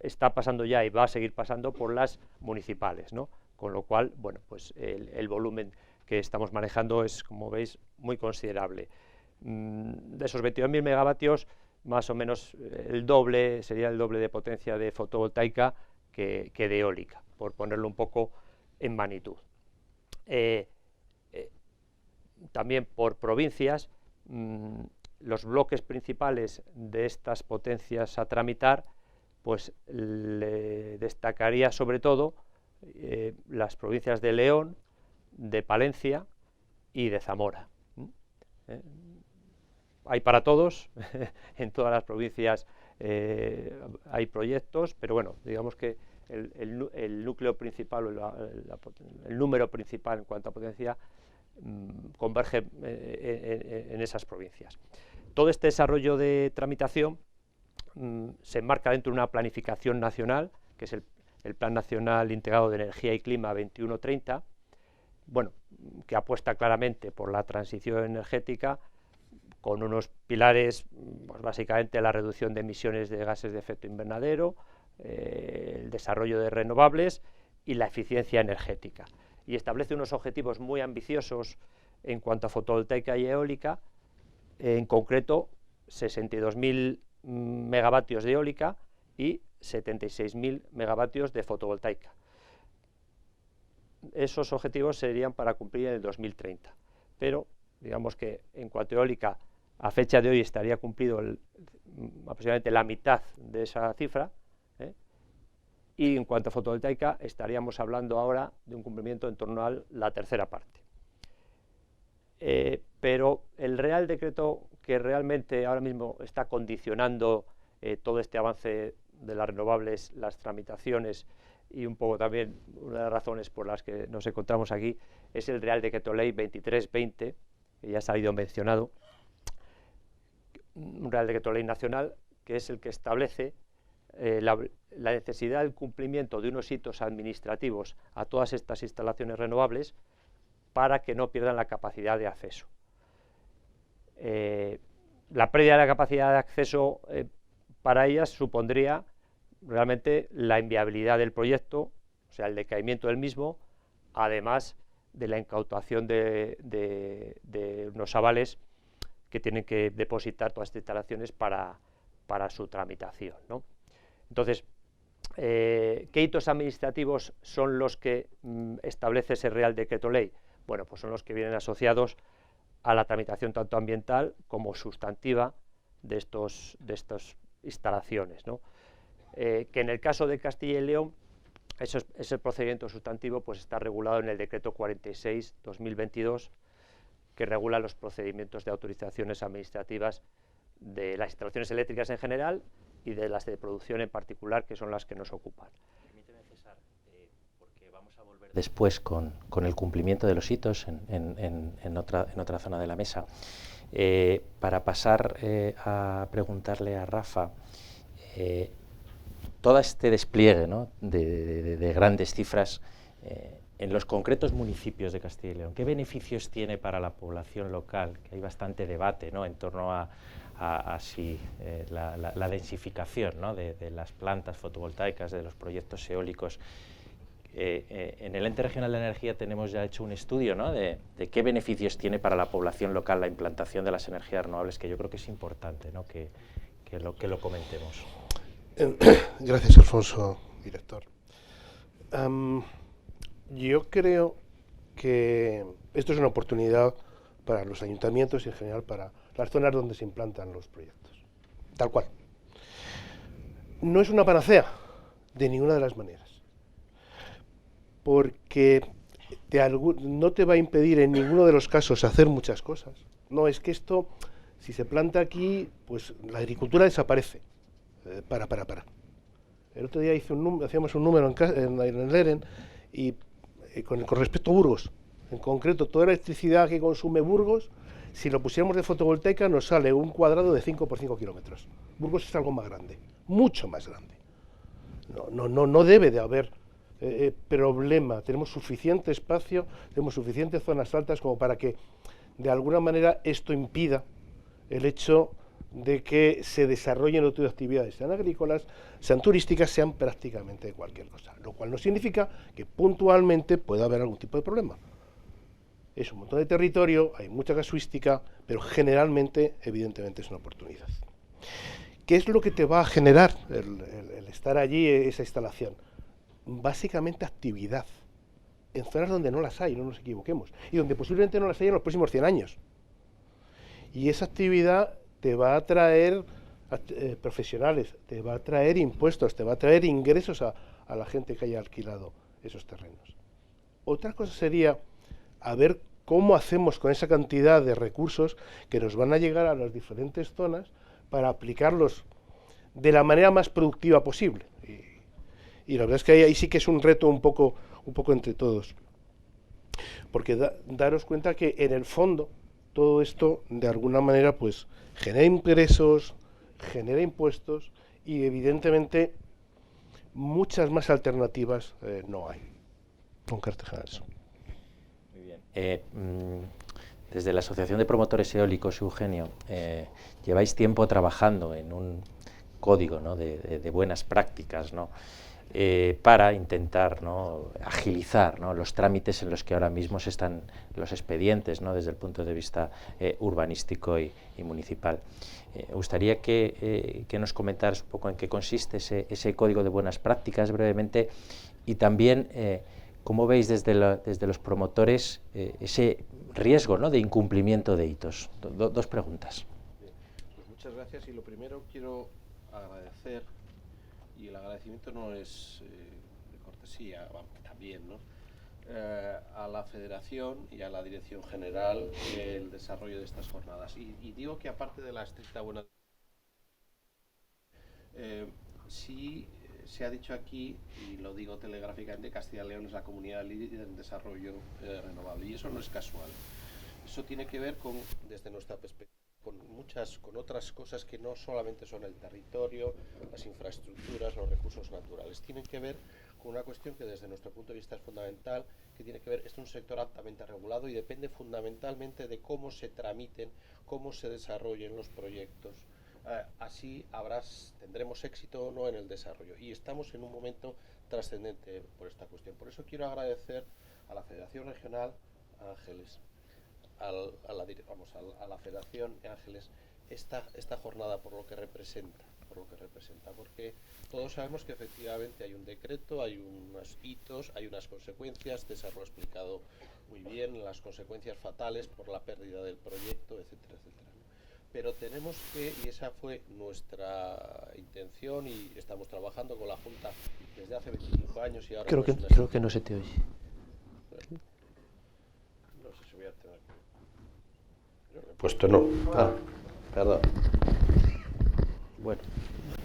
está pasando ya y va a seguir pasando por las municipales, ¿no? Con lo cual, bueno, pues el volumen que estamos manejando es, como veis, muy considerable. De esos 22.000 megavatios, más o menos sería el doble de potencia de fotovoltaica que de eólica, por ponerlo un poco en magnitud. También por provincias, los bloques principales de estas potencias a tramitar, pues le destacaría sobre todo las provincias de León, de Palencia y de Zamora. Hay para todos, en todas las provincias hay proyectos, pero bueno, digamos que el núcleo principal, el número principal en cuanto a potencia, converge en esas provincias. Todo este desarrollo de tramitación se enmarca dentro de una planificación nacional, que es el Plan Nacional Integrado de Energía y Clima 2130, bueno, que apuesta claramente por la transición energética, con unos pilares, pues básicamente la reducción de emisiones de gases de efecto invernadero, el desarrollo de renovables y la eficiencia energética. Y establece unos objetivos muy ambiciosos en cuanto a fotovoltaica y eólica, en concreto 62.000 megavatios de eólica y 76.000 megavatios de fotovoltaica. Esos objetivos serían para cumplir en el 2030, pero digamos que en cuanto a eólica, a fecha de hoy estaría cumplido aproximadamente la mitad de esa cifra, y en cuanto a fotovoltaica estaríamos hablando ahora de un cumplimiento en torno a la tercera parte. Pero el Real Decreto que realmente ahora mismo está condicionando todo este avance de las renovables, las tramitaciones y un poco también una de las razones por las que nos encontramos aquí es el Real Decreto Ley 2320, que ya ha salido mencionado, un Real Decreto Ley nacional que es el que establece la necesidad del cumplimiento de unos hitos administrativos a todas estas instalaciones renovables para que no pierdan la capacidad de acceso. La pérdida de la capacidad de acceso para ellas supondría realmente la inviabilidad del proyecto, o sea, el decaimiento del mismo, además de la incautación de unos avales que tienen que depositar todas estas instalaciones para su tramitación, ¿no? Entonces, ¿qué hitos administrativos son los que establece ese Real Decreto Ley? Bueno, pues son los que vienen asociados a la tramitación tanto ambiental como sustantiva de estas instalaciones, ¿no? Que en el caso de Castilla y León, ese procedimiento sustantivo pues está regulado en el Decreto 46/2022, que regula los procedimientos de autorizaciones administrativas de las instalaciones eléctricas en general y de las de producción en particular, que son las que nos ocupan. Permíteme, César, porque vamos a volver después con el cumplimiento de los hitos en otra zona de la mesa. Para pasar a preguntarle a Rafa, todo este despliegue, ¿no?, de grandes cifras en los concretos municipios de Castilla y León, ¿qué beneficios tiene para la población local? Que hay bastante debate, ¿no?, en torno a la densificación, ¿no?, de las plantas fotovoltaicas, de los proyectos eólicos. En el Ente Regional de Energía tenemos ya hecho un estudio, ¿no?, de qué beneficios tiene para la población local la implantación de las energías renovables, que yo creo que es importante, ¿no?, que lo comentemos. Gracias, Alfonso, director. Yo creo que esto es una oportunidad para los ayuntamientos y en general para las zonas donde se implantan los proyectos, tal cual. No es una panacea de ninguna de las maneras, porque no te va a impedir en ninguno de los casos hacer muchas cosas. No, es que esto, si se planta aquí, pues la agricultura desaparece. Para. El otro día hacíamos un número en el EREN y con respecto a Burgos, en concreto, toda la electricidad que consume Burgos, si lo pusiéramos de fotovoltaica, nos sale un cuadrado de 5 por 5 kilómetros. Burgos es algo más grande, mucho más grande. No debe de haber problema. Tenemos suficiente espacio, tenemos suficientes zonas altas como para que, de alguna manera, esto impida el hecho de que se desarrollen otras actividades, sean agrícolas, sean turísticas, sean prácticamente cualquier cosa, lo cual no significa que puntualmente pueda haber algún tipo de problema. Es un montón de territorio, hay mucha casuística, pero generalmente, evidentemente, es una oportunidad. ¿Qué es lo que te va a generar el estar allí, esa instalación? Básicamente actividad, en zonas donde no las hay, no nos equivoquemos, y donde posiblemente no las haya en los próximos 100 años. Y esa actividad te va a traer profesionales, te va a traer impuestos, te va a traer ingresos a la gente que haya alquilado esos terrenos. Otra cosa sería a ver cómo hacemos con esa cantidad de recursos que nos van a llegar a las diferentes zonas para aplicarlos de la manera más productiva posible. Y la verdad es que ahí sí que es un reto un poco entre todos. Porque daros cuenta que en el fondo todo esto de alguna manera pues genera ingresos, genera impuestos y evidentemente muchas más alternativas no hay. Con carácter general eso. Muy bien. Desde la Asociación de Promotores Eólicos, Eugenio, lleváis tiempo trabajando en un código, ¿no?, de buenas prácticas, ¿no? para intentar, ¿no?, agilizar, ¿no?, los trámites en los que ahora mismo se están los expedientes, ¿no?, desde el punto de vista urbanístico y municipal. Me gustaría que nos comentaras un poco en qué consiste ese código de buenas prácticas brevemente, y también cómo veis desde los promotores ese riesgo, ¿no?, de incumplimiento de hitos. Dos preguntas. Bien, pues muchas gracias, y lo primero quiero agradecer, y el agradecimiento no es de cortesía, también, ¿no?, a la Federación y a la Dirección General el desarrollo de estas jornadas. Y digo que aparte de la estricta buena... sí se ha dicho aquí, y lo digo telegráficamente, Castilla y León es la comunidad líder en desarrollo renovable, y eso no es casual. Eso tiene que ver con, desde nuestra perspectiva, con otras cosas que no solamente son el territorio, las infraestructuras, los recursos naturales. Tienen que ver con una cuestión que desde nuestro punto de vista es fundamental, que tiene que ver, es un sector altamente regulado y depende fundamentalmente de cómo se tramiten, cómo se desarrollen los proyectos. Así tendremos éxito o no en el desarrollo, y estamos en un momento trascendente por esta cuestión. Por eso quiero agradecer a la Federación Regional Ángeles, a la Federación Ángeles esta jornada por lo que representa, porque todos sabemos que efectivamente hay un decreto, hay unos hitos, hay unas consecuencias, César lo ha explicado muy bien, las consecuencias fatales por la pérdida del proyecto, etcétera, etcétera. Pero tenemos que, y esa fue nuestra intención, y estamos trabajando con la Junta desde hace 25 años, y ahora... Creo que no se te oye. No sé si voy a tener... Puesto no. Perdón. Bueno,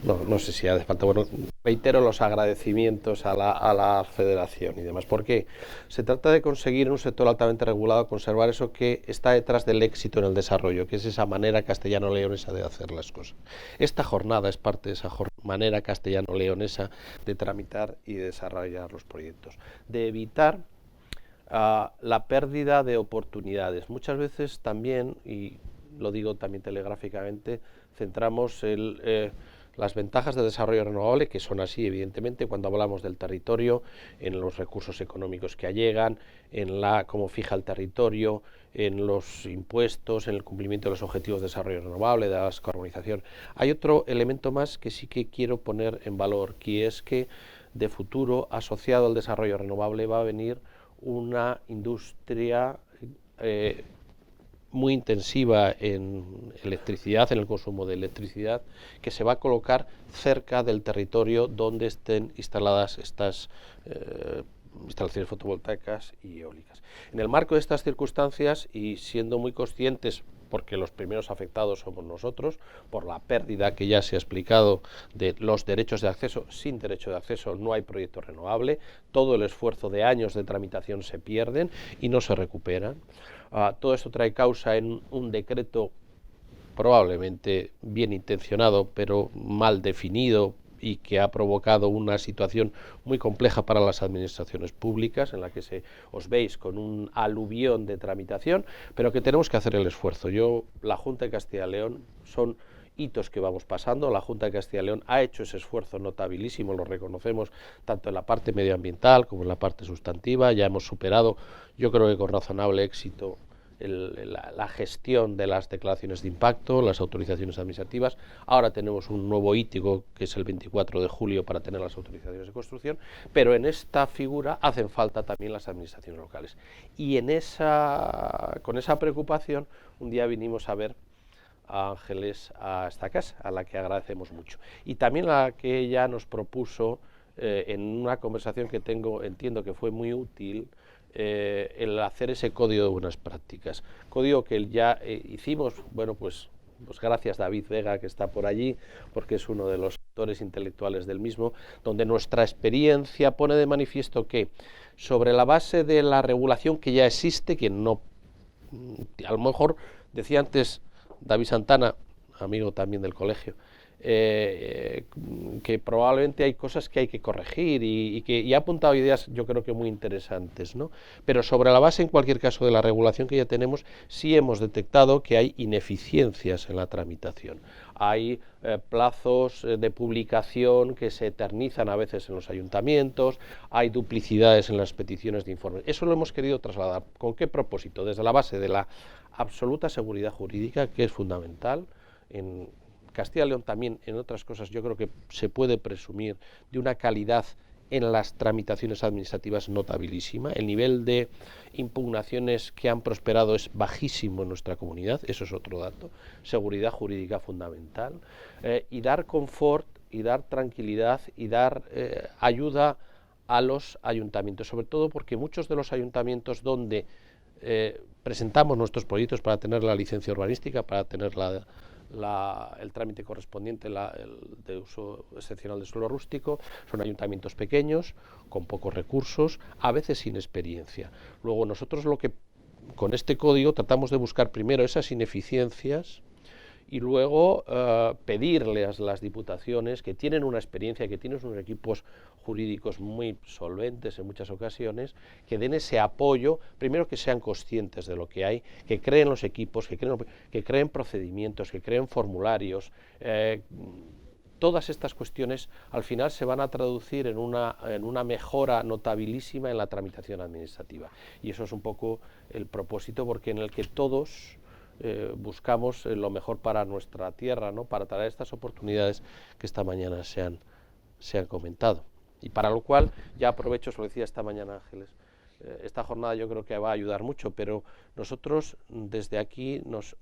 no sé si hace falta. Bueno, reitero los agradecimientos a la Federación y demás, porque se trata de conseguir en un sector altamente regulado conservar eso que está detrás del éxito en el desarrollo, que es esa manera castellano-leonesa de hacer las cosas. Esta jornada es parte de esa manera castellano-leonesa de tramitar y de desarrollar los proyectos, de evitar la pérdida de oportunidades. Muchas veces también, y lo digo también telegráficamente, centramos las ventajas de desarrollo renovable, que son así, evidentemente, cuando hablamos del territorio, en los recursos económicos que allegan, en cómo fija el territorio, en los impuestos, en el cumplimiento de los objetivos de desarrollo renovable, de la descarbonización. Hay otro elemento más que sí que quiero poner en valor, que es que de futuro, asociado al desarrollo renovable, va a venir una industria muy intensiva en electricidad, en el consumo de electricidad, que se va a colocar cerca del territorio donde estén instaladas estas instalaciones fotovoltaicas y eólicas. En el marco de estas circunstancias, y siendo muy conscientes, porque los primeros afectados somos nosotros, por la pérdida que ya se ha explicado de los derechos de acceso, sin derecho de acceso no hay proyecto renovable, todo el esfuerzo de años de tramitación se pierden y no se recuperan. Todo esto trae causa en un decreto probablemente bien intencionado, pero mal definido, y que ha provocado una situación muy compleja para las administraciones públicas, en la que os veis con un aluvión de tramitación, pero que tenemos que hacer el esfuerzo. La Junta de Castilla y León, son hitos que vamos pasando, la Junta de Castilla y León ha hecho ese esfuerzo notabilísimo, lo reconocemos tanto en la parte medioambiental como en la parte sustantiva, ya hemos superado, yo creo que con razonable éxito, la gestión de las declaraciones de impacto, las autorizaciones administrativas. Ahora tenemos un nuevo hito, que es el 24 de julio, para tener las autorizaciones de construcción, pero en esta figura hacen falta también las administraciones locales. Y con esa preocupación, un día vinimos a ver a Ángeles a esta casa, a la que agradecemos mucho. Y también la que ella nos propuso, en una conversación que entiendo que fue muy útil, el hacer ese código de buenas prácticas, código que ya hicimos, bueno, pues gracias a David Vega, que está por allí, porque es uno de los autores intelectuales del mismo, donde nuestra experiencia pone de manifiesto que, sobre la base de la regulación que ya existe, que no, a lo mejor, decía antes David Santana, amigo también del colegio, que probablemente hay cosas que hay que corregir, y ha apuntado ideas, yo creo que muy interesantes, ¿no? Pero sobre la base, en cualquier caso, de la regulación que ya tenemos, sí hemos detectado que hay ineficiencias en la tramitación. hay plazos de publicación que se eternizan a veces en los ayuntamientos, hay duplicidades en las peticiones de informes. Eso lo hemos querido trasladar. ¿Con qué propósito? Desde la base de la absoluta seguridad jurídica, que es fundamental. En Castilla y León también, en otras cosas, yo creo que se puede presumir de una calidad en las tramitaciones administrativas notabilísima. El nivel de impugnaciones que han prosperado es bajísimo en nuestra comunidad, eso es otro dato. Seguridad jurídica fundamental. Y dar confort, y dar tranquilidad, y dar ayuda a los ayuntamientos, sobre todo porque muchos de los ayuntamientos donde presentamos nuestros proyectos para tener la licencia urbanística, para tener el trámite correspondiente, el de uso excepcional de suelo rústico, son ayuntamientos pequeños, con pocos recursos, a veces sin experiencia. Luego nosotros con este código tratamos de buscar primero esas ineficiencias y luego pedirles a las diputaciones que tienen una experiencia, que tienen unos equipos jurídicos muy solventes en muchas ocasiones, que den ese apoyo, primero que sean conscientes de lo que hay, que creen los equipos, que creen procedimientos, que creen formularios. Todas estas cuestiones al final se van a traducir en una mejora notabilísima en la tramitación administrativa. Y eso es un poco el propósito, porque en el que todos buscamos lo mejor para nuestra tierra, ¿no? Para traer estas oportunidades que esta mañana se han comentado. Y para lo cual, ya aprovecho, os lo decía esta mañana Ángeles, esta jornada yo creo que va a ayudar mucho, pero nosotros desde aquí nos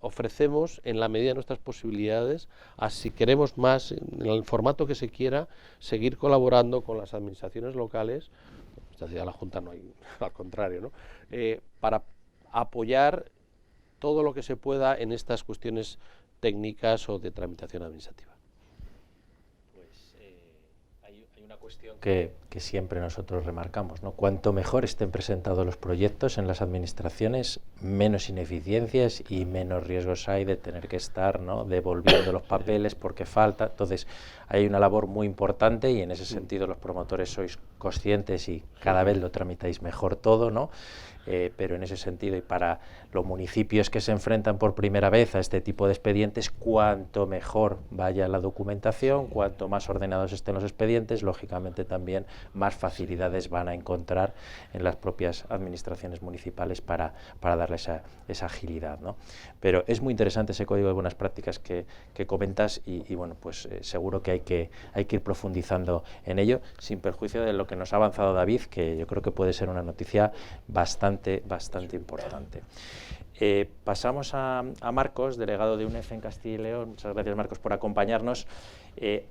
ofrecemos, en la medida de nuestras posibilidades, a, si queremos más, en el formato que se quiera, seguir colaborando con las administraciones locales, ya la Junta no hay, al contrario, ¿no? Para apoyar todo lo que se pueda en estas cuestiones técnicas o de tramitación administrativa. Pues hay una cuestión que siempre nosotros remarcamos, ¿no? Cuanto mejor estén presentados los proyectos en las administraciones, menos ineficiencias y menos riesgos hay de tener que estar, ¿no?, devolviendo los papeles porque falta. Entonces hay una labor muy importante y en ese sentido los promotores sois conscientes y cada vez lo tramitáis mejor todo, ¿no? Pero en ese sentido, y para los municipios que se enfrentan por primera vez a este tipo de expedientes, cuanto mejor vaya la documentación, cuanto más ordenados estén los expedientes, lógicamente también más facilidades van a encontrar en las propias administraciones municipales para darle esa agilidad, ¿no? Pero es muy interesante ese código de buenas prácticas que comentas y bueno, pues seguro que hay que ir profundizando en ello, sin perjuicio de lo que nos ha avanzado David, que yo creo que puede ser una noticia bastante importante. Pasamos a Marcos, delegado de UNEF en Castilla y León. Muchas gracias, Marcos, por acompañarnos.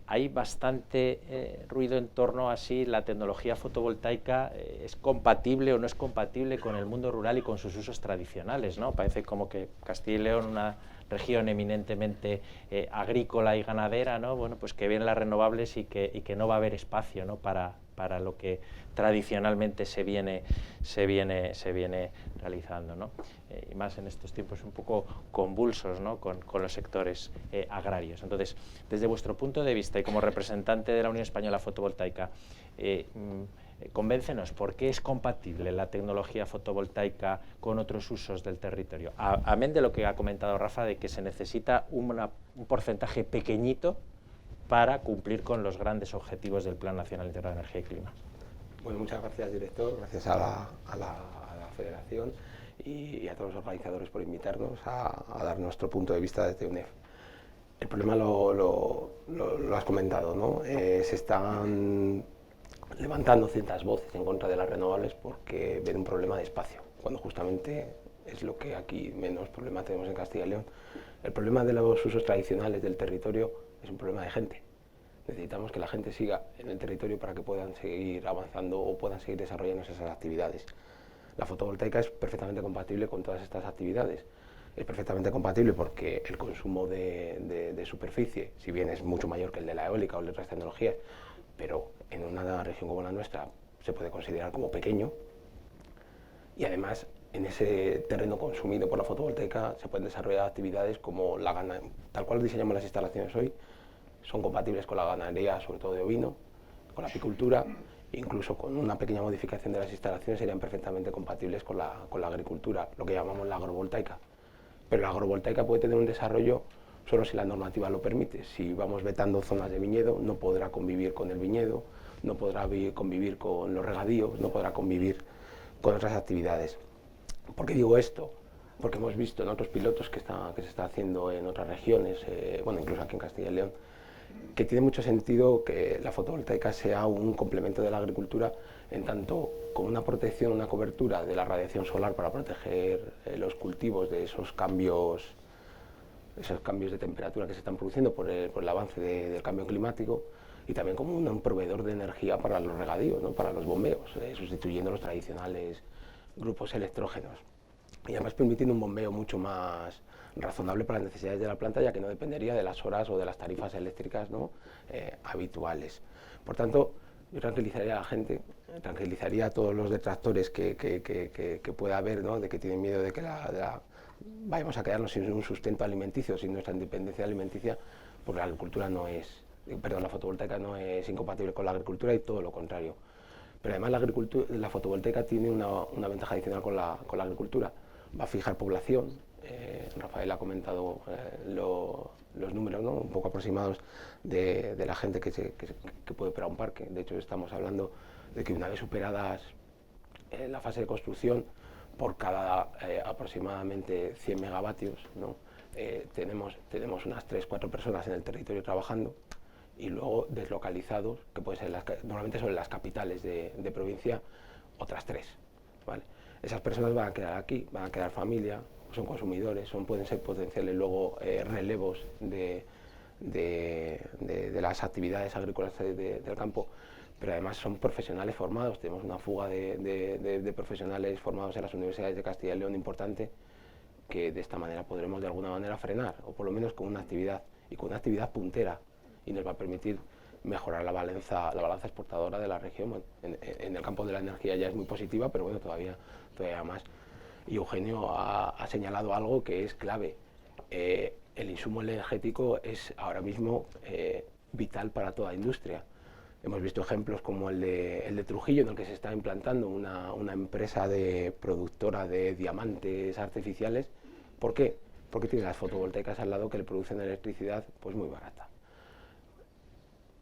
Hay bastante ruido en torno a si la tecnología fotovoltaica es compatible o no es compatible con el mundo rural y con sus usos tradicionales, ¿no? Parece como que Castilla y León, una región eminentemente agrícola y ganadera, ¿no? Bueno, pues que vienen las renovables y que no va a haber espacio, ¿no?, para lo que tradicionalmente se viene realizando, ¿no? Y más en estos tiempos un poco convulsos, ¿no?, con los sectores agrarios. Entonces, desde vuestro punto de vista y como representante de la Unión Española Fotovoltaica, convéncenos, ¿por qué es compatible la tecnología fotovoltaica con otros usos del territorio? Amén de lo que ha comentado Rafa, de que se necesita un porcentaje pequeñito para cumplir con los grandes objetivos del Plan Nacional Integral de Energía y Clima. Bueno, muchas gracias, director, gracias a la Federación y a todos los organizadores por invitarnos a dar nuestro punto de vista desde UNEF. El problema lo has comentado, ¿no? Se están levantando ciertas voces en contra de las renovables porque ven un problema de espacio, cuando justamente es lo que aquí menos problema tenemos en Castilla y León. El problema de los usos tradicionales del territorio es un problema de gente. Necesitamos que la gente siga en el territorio para que puedan seguir avanzando o puedan seguir desarrollando esas actividades. La fotovoltaica es perfectamente compatible con todas estas actividades. Es perfectamente compatible porque el consumo de superficie, si bien es mucho mayor que el de la eólica o de otras tecnologías, pero en una región como la nuestra se puede considerar como pequeño, y además en ese terreno consumido por la fotovoltaica se pueden desarrollar actividades como la ganadería. Tal cual diseñamos las instalaciones hoy, son compatibles con la ganadería, sobre todo de ovino, con la apicultura, incluso con una pequeña modificación de las instalaciones serían perfectamente compatibles con la agricultura, lo que llamamos la agrovoltaica. Pero la agrovoltaica puede tener un desarrollo solo si la normativa lo permite. Si vamos vetando zonas de viñedo, no podrá convivir con el viñedo, no podrá convivir con los regadíos, no podrá convivir con otras actividades. ¿Por qué digo esto? Porque hemos visto en otros pilotos que se está haciendo en otras regiones, bueno, incluso aquí en Castilla y León, que tiene mucho sentido que la fotovoltaica sea un complemento de la agricultura, en tanto con una protección, una cobertura de la radiación solar para proteger los cultivos de esos cambios de temperatura que se están produciendo por el avance del cambio climático, y también como un proveedor de energía para los regadíos, ¿no? Para los bombeos, sustituyendo los tradicionales grupos electrógenos. Y además permitiendo un bombeo mucho más razonable para las necesidades de la planta, ya que no dependería de las horas o de las tarifas eléctricas, ¿no? Habituales. Por tanto, yo tranquilizaría a la gente, tranquilizaría a todos los detractores que pueda haber, ¿no? De que tienen miedo de que vayamos a quedarnos sin un sustento alimenticio, sin nuestra independencia alimenticia, porque la agricultura no es, perdón, la fotovoltaica no es incompatible con la agricultura, y todo lo contrario. Pero además la fotovoltaica tiene una ventaja adicional con la agricultura. Va a fijar población. Rafael ha comentado los números, ¿no? Un poco aproximados de la gente que puede operar un parque. De hecho, estamos hablando de que una vez superadas la fase de construcción, por cada aproximadamente 100 megavatios, ¿no? tenemos unas 3-4 personas en el territorio trabajando, y luego deslocalizados, que pueden ser normalmente son las capitales de provincia, otras 3. ¿Vale? Esas personas van a quedar aquí, van a quedar familia, son consumidores, pueden ser potenciales luego relevos de las actividades agrícolas del campo, pero además son profesionales formados. Tenemos una fuga de profesionales formados en las universidades de Castilla y León importante, que de esta manera podremos de alguna manera frenar, o por lo menos con una actividad, y con una actividad puntera, y nos va a permitir mejorar la balanza exportadora de la región. Bueno, en el campo de la energía ya es muy positiva, pero bueno, todavía más. Y Eugenio ha señalado algo que es clave. El insumo energético es ahora mismo vital para toda industria. Hemos visto ejemplos como el de Trujillo, en el que se está implantando una empresa productora de diamantes artificiales. ¿Por qué? Porque tiene las fotovoltaicas al lado que le producen electricidad pues muy barata.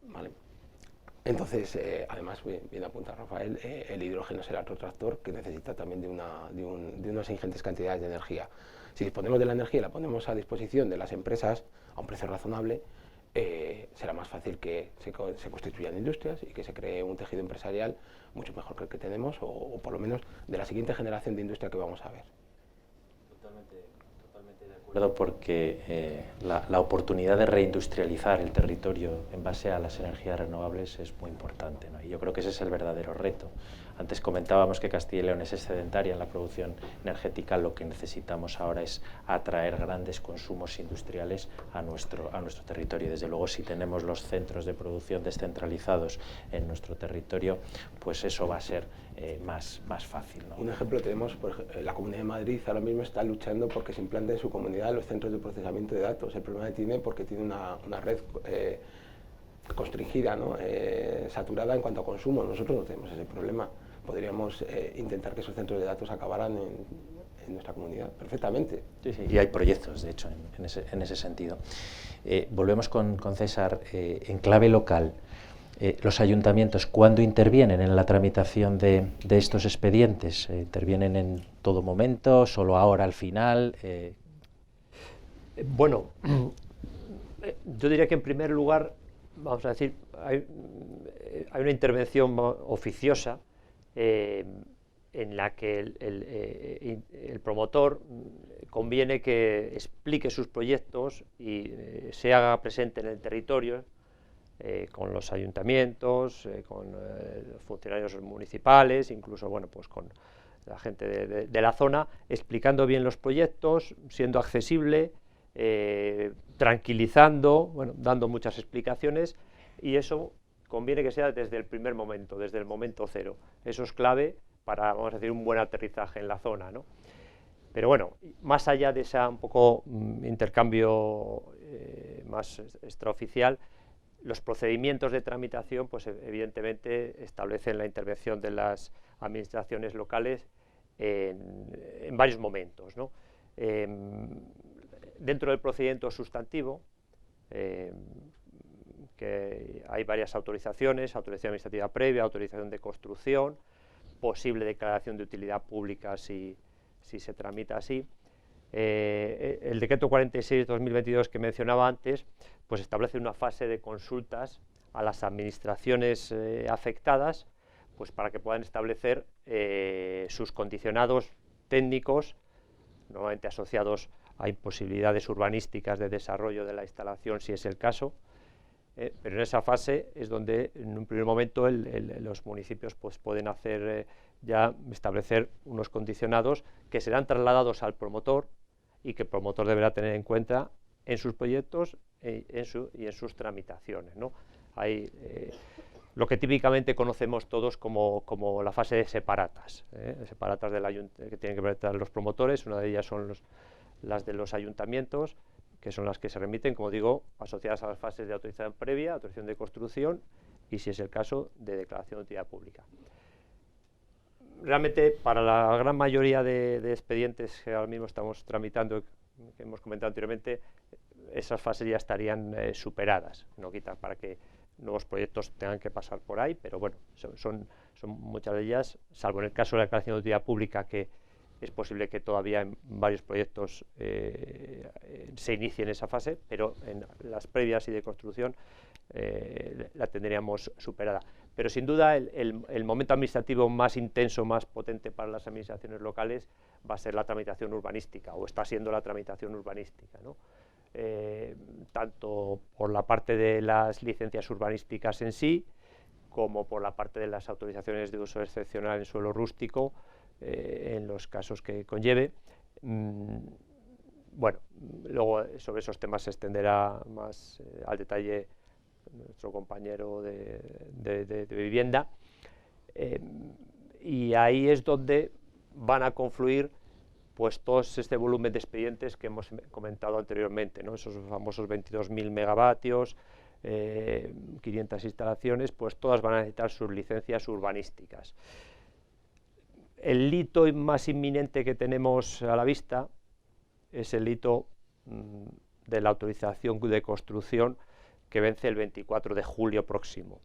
¿Vale? Entonces, además, bien apunta Rafael, el hidrógeno será otro tractor que necesita también de unas ingentes cantidades de energía. Si disponemos de la energía y la ponemos a disposición de las empresas a un precio razonable, será más fácil que se constituyan industrias y que se cree un tejido empresarial mucho mejor que el que tenemos, o por lo menos de la siguiente generación de industria que vamos a ver. Totalmente de acuerdo, porque la oportunidad de reindustrializar el territorio en base a las energías renovables es muy importante, ¿no? Y yo creo que ese es el verdadero reto. Antes comentábamos que Castilla y León es sedentaria en la producción energética. Lo que necesitamos ahora es atraer grandes consumos industriales a nuestro territorio. Desde luego, si tenemos los centros de producción descentralizados en nuestro territorio, pues eso va a ser más fácil, ¿no? Un ejemplo tenemos, por ejemplo, la Comunidad de Madrid ahora mismo está luchando porque se implanten en su comunidad los centros de procesamiento de datos. El problema que tiene porque tiene una red constringida, ¿no? Saturada en cuanto a consumo. Nosotros no tenemos ese problema. Podríamos intentar que esos centros de datos acabaran en nuestra comunidad perfectamente. Sí, y hay proyectos, de hecho, en ese sentido. Volvemos con César. En clave local, los ayuntamientos, ¿cuándo intervienen en la tramitación de estos expedientes? ¿Intervienen en todo momento, solo ahora al final? Bueno, yo diría que en primer lugar, vamos a decir, hay una intervención oficiosa en la que el promotor conviene que explique sus proyectos y se haga presente en el territorio con los ayuntamientos, con los funcionarios municipales, incluso bueno, pues con la gente de la zona, explicando bien los proyectos, siendo accesible, tranquilizando, bueno, dando muchas explicaciones, y eso conviene que sea desde el primer momento, desde el momento cero. Eso es clave para, vamos a decir, un buen aterrizaje en la zona, ¿no? Pero bueno, más allá de ese un poco intercambio más extraoficial, los procedimientos de tramitación, pues evidentemente establecen la intervención de las administraciones locales en varios momentos, ¿no? Dentro del procedimiento sustantivo, que hay varias autorizaciones: autorización administrativa previa, autorización de construcción, posible declaración de utilidad pública si se tramita así. El decreto 46/2022 que mencionaba antes, pues establece una fase de consultas a las administraciones afectadas, pues para que puedan establecer sus condicionados técnicos, normalmente asociados a imposibilidades urbanísticas de desarrollo de la instalación, si es el caso. Pero en esa fase es donde en un primer momento los municipios pues pueden hacer ya establecer unos condicionados que serán trasladados al promotor y que el promotor deberá tener en cuenta en sus proyectos y en sus tramitaciones, ¿no? Hay lo que típicamente conocemos todos como la fase de separatas, separatas que tienen que presentar los promotores. Una de ellas son las de los ayuntamientos, que son las que se remiten, como digo, asociadas a las fases de autorización previa, autorización de construcción y, si es el caso, de declaración de utilidad pública. Realmente, para la gran mayoría de expedientes que ahora mismo estamos tramitando, que hemos comentado anteriormente, esas fases ya estarían superadas. No quita para que nuevos proyectos tengan que pasar por ahí, pero bueno, son muchas de ellas, salvo en el caso de la declaración de utilidad pública, que es posible que todavía en varios proyectos se inicie en esa fase, pero en las previas y de construcción la tendríamos superada. Pero sin duda el momento administrativo más intenso, más potente para las administraciones locales va a ser la tramitación urbanística, o está siendo la tramitación urbanística, ¿no? Tanto por la parte de las licencias urbanísticas en sí, como por la parte de las autorizaciones de uso excepcional en suelo rústico, en los casos que conlleve. Bueno, luego sobre esos temas se extenderá más al detalle nuestro compañero de vivienda, y ahí es donde van a confluir pues todo este volumen de expedientes que hemos comentado anteriormente, ¿no? Esos famosos 22.000 megavatios, 500 instalaciones, pues todas van a necesitar sus licencias urbanísticas. El hito más inminente que tenemos a la vista es el hito de la autorización de construcción, que vence el 24 de julio próximo.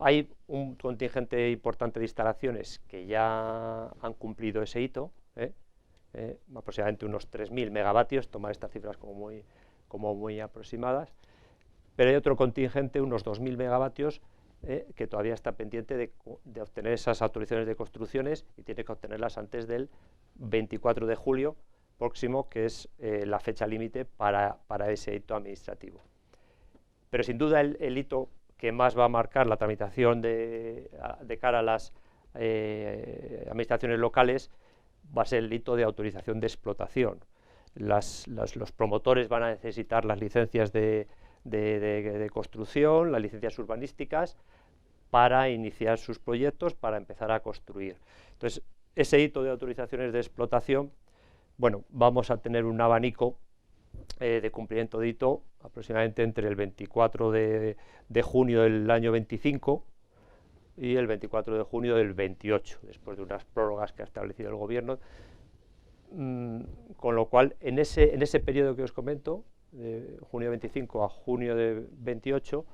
Hay un contingente importante de instalaciones que ya han cumplido ese hito, aproximadamente unos 3.000 megavatios, tomar estas cifras como muy aproximadas, pero hay otro contingente, unos 2.000 megavatios, que todavía está pendiente de obtener esas autorizaciones de construcciones, y tiene que obtenerlas antes del 24 de julio próximo, que es la fecha límite para ese hito administrativo. Pero sin duda el hito que más va a marcar la tramitación de cara a las administraciones locales va a ser el hito de autorización de explotación. Los promotores van a necesitar las licencias de construcción, las licencias urbanísticas, para iniciar sus proyectos, para empezar a construir. Entonces, ese hito de autorizaciones de explotación, bueno, vamos a tener un abanico de cumplimiento de hito aproximadamente entre el 24 de junio del año 25 y el 24 de junio del 28, después de unas prórrogas que ha establecido el Gobierno. Con lo cual, en ese periodo que os comento, de junio de 25 a junio de 28,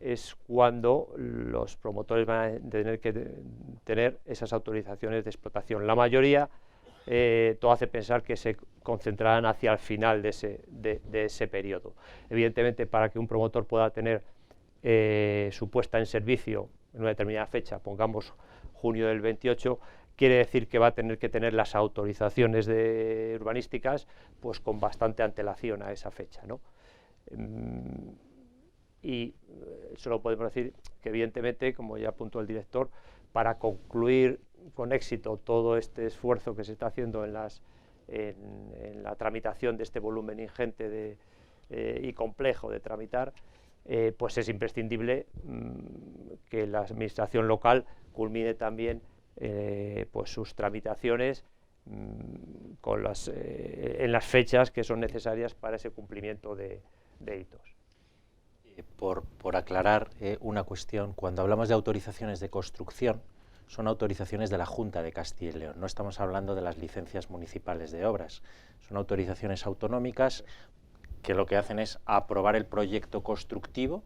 es cuando los promotores van a tener que tener esas autorizaciones de explotación. La mayoría, todo hace pensar que se concentrarán hacia el final de ese periodo. Evidentemente, para que un promotor pueda tener su puesta en servicio en una determinada fecha, pongamos junio del 28, quiere decir que va a tener que tener las autorizaciones urbanísticas pues con bastante antelación a esa fecha, ¿no? Y solo podemos decir que, evidentemente, como ya apuntó el director, para concluir con éxito todo este esfuerzo que se está haciendo en la tramitación de este volumen ingente y complejo de tramitar, pues es imprescindible que la administración local culmine también pues sus tramitaciones en las fechas que son necesarias para ese cumplimiento de hitos. Por aclarar una cuestión, cuando hablamos de autorizaciones de construcción, son autorizaciones de la Junta de Castilla y León. No estamos hablando de las licencias municipales de obras. Son autorizaciones autonómicas que lo que hacen es aprobar el proyecto constructivo,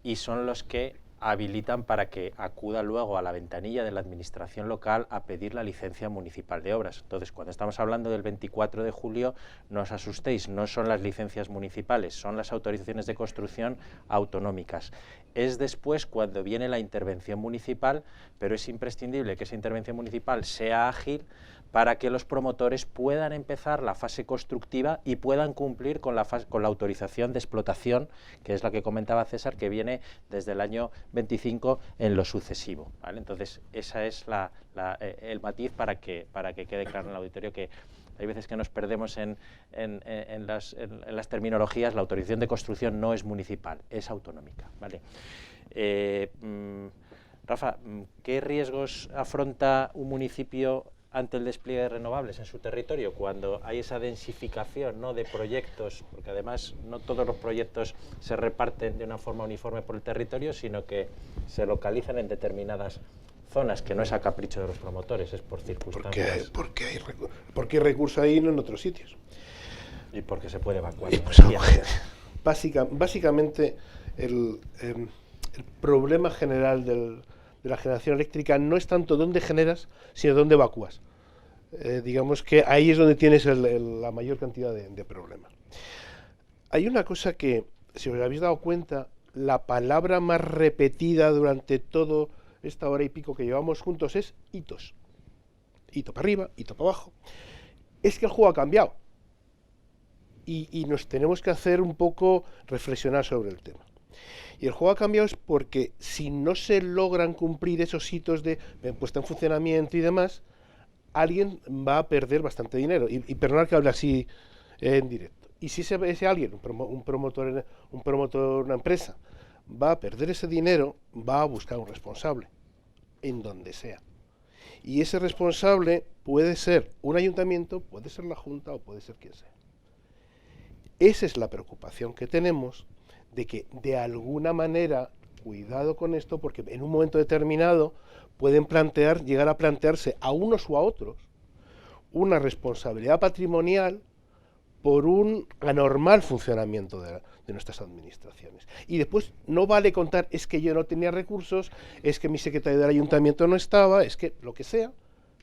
y son los que habilitan para que acuda luego a la ventanilla de la administración local a pedir la licencia municipal de obras. Entonces, cuando estamos hablando del 24 de julio, no os asustéis, no son las licencias municipales, son las autorizaciones de construcción autonómicas. Es después cuando viene la intervención municipal, pero es imprescindible que esa intervención municipal sea ágil para que los promotores puedan empezar la fase constructiva y puedan cumplir con la autorización de explotación, que es la que comentaba César, que viene desde el año 25 en lo sucesivo, ¿vale? Entonces, esa es el matiz para que quede claro en el auditorio, que hay veces que nos perdemos en las terminologías. La autorización de construcción no es municipal, es autonómica, ¿vale? Rafa, ¿qué riesgos afronta un municipio ante el despliegue de renovables en su territorio cuando hay esa densificación, ¿no?, de proyectos? Porque además no todos los proyectos se reparten de una forma uniforme por el territorio, sino que se localizan en determinadas zonas, que no es a capricho de los promotores, es por circunstancias. Porque hay recursos ahí y no en otros sitios. Y porque se puede evacuar. Básicamente, el problema general de la generación eléctrica no es tanto dónde generas, sino dónde evacúas. Digamos que ahí es donde tienes la mayor cantidad de problemas. Hay una cosa que, si os habéis dado cuenta, la palabra más repetida durante toda esta hora y pico que llevamos juntos es hitos. Hito para arriba, hito para abajo. Es que el juego ha cambiado. Y nos tenemos que hacer un poco reflexionar sobre el tema. Y el juego ha cambiado es porque si no se logran cumplir esos hitos de puesta en funcionamiento y demás, alguien va a perder bastante dinero. Y perdonad que hable así en directo. Y si ese alguien, un promotor, una empresa, va a perder ese dinero, va a buscar un responsable, en donde sea. Y ese responsable puede ser un ayuntamiento, puede ser la Junta o puede ser quien sea. Esa es la preocupación que tenemos, de que de alguna manera, cuidado con esto, porque en un momento determinado pueden llegar a plantearse a unos u a otros una responsabilidad patrimonial por un anormal funcionamiento de nuestras administraciones. Y después no vale contar, es que yo no tenía recursos, es que mi secretario del ayuntamiento no estaba, es que lo que sea,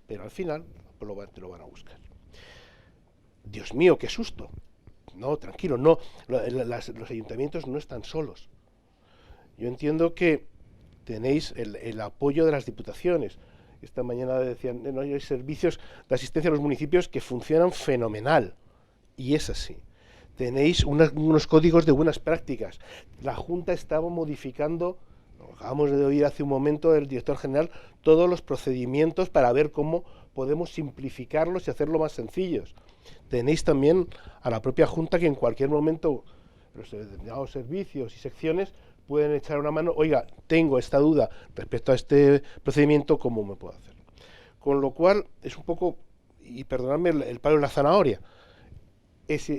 pero al final te lo van a buscar. Dios mío, qué susto. No, tranquilo, no, los ayuntamientos no están solos. Yo entiendo que tenéis el apoyo de las diputaciones. Esta mañana decían, no, hay servicios de asistencia a los municipios que funcionan fenomenal. Y es así. Tenéis unos códigos de buenas prácticas. La Junta estaba modificando, lo acabamos de oír hace un momento del director general, todos los procedimientos para ver cómo podemos simplificarlos y hacerlo más sencillos. Tenéis también a la propia Junta que en cualquier momento los determinados servicios y secciones pueden echar una mano. Oiga, tengo esta duda respecto a este procedimiento, ¿cómo me puedo hacer? Con lo cual es un poco, y perdonadme el palo en la zanahoria, es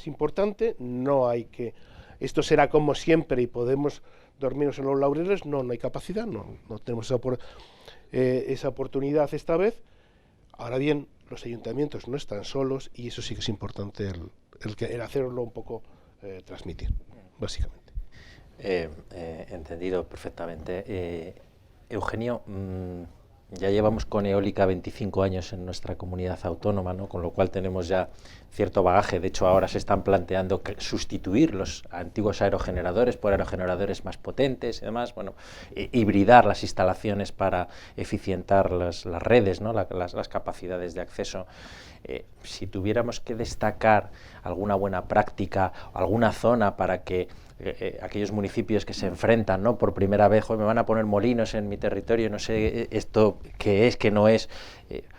importante, no hay que... Esto será como siempre y podemos dormirnos en los laureles, no hay capacidad, no tenemos esa oportunidad esta vez. Ahora bien, los ayuntamientos no están solos y eso sí que es importante el hacerlo un poco transmitir, básicamente. Entendido perfectamente. Eugenio, ya llevamos con eólica 25 años en nuestra comunidad autónoma, ¿no?, con lo cual tenemos ya cierto bagaje. De hecho, ahora se están planteando sustituir los antiguos aerogeneradores por aerogeneradores más potentes y demás, bueno, hibridar las instalaciones para eficientar las redes, ¿no?, las capacidades de acceso. Si tuviéramos que destacar alguna buena práctica, alguna zona para que aquellos municipios que se enfrentan, ¿no?, por primera vez, me van a poner molinos en mi territorio, no sé esto qué es, qué no es,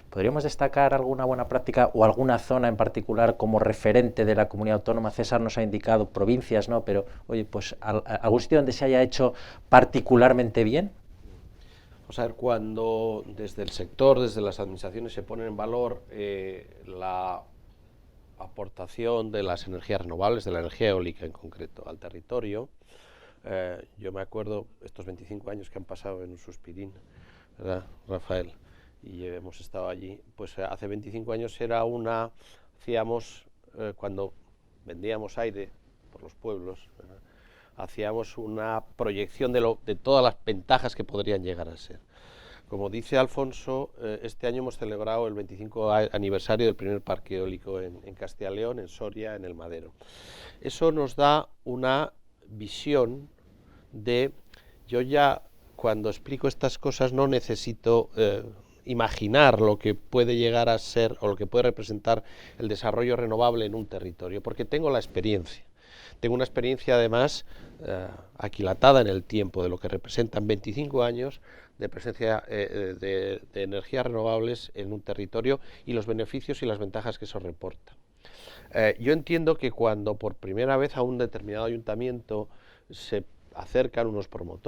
¿podríamos destacar alguna buena práctica o alguna zona en particular como referente de la comunidad autónoma? César nos ha indicado provincias, ¿no?, pero oye, pues algún sitio donde se haya hecho particularmente bien. Vamos a ver, cuando desde el sector, desde las administraciones se pone en valor la aportación de las energías renovables, de la energía eólica en concreto, al territorio, Yo me acuerdo estos 25 años que han pasado en un suspirín, ¿verdad, Rafael? Y hemos estado allí. Pues hace 25 años hacíamos, cuando vendíamos aire por los pueblos, ¿verdad?, hacíamos una proyección de todas las ventajas que podrían llegar a ser. Como dice Alfonso, este año hemos celebrado el 25 aniversario del primer parque eólico en Castilla y León, en Soria, en el Madero. Eso nos da una visión de, yo ya cuando explico estas cosas no necesito imaginar lo que puede llegar a ser o lo que puede representar el desarrollo renovable en un territorio, porque tengo la experiencia. Tengo una experiencia además aquilatada en el tiempo de lo que representan 25 años de presencia de energías renovables en un territorio y los beneficios y las ventajas que eso reporta. Yo entiendo que cuando por primera vez a un determinado ayuntamiento se acercan unos promotores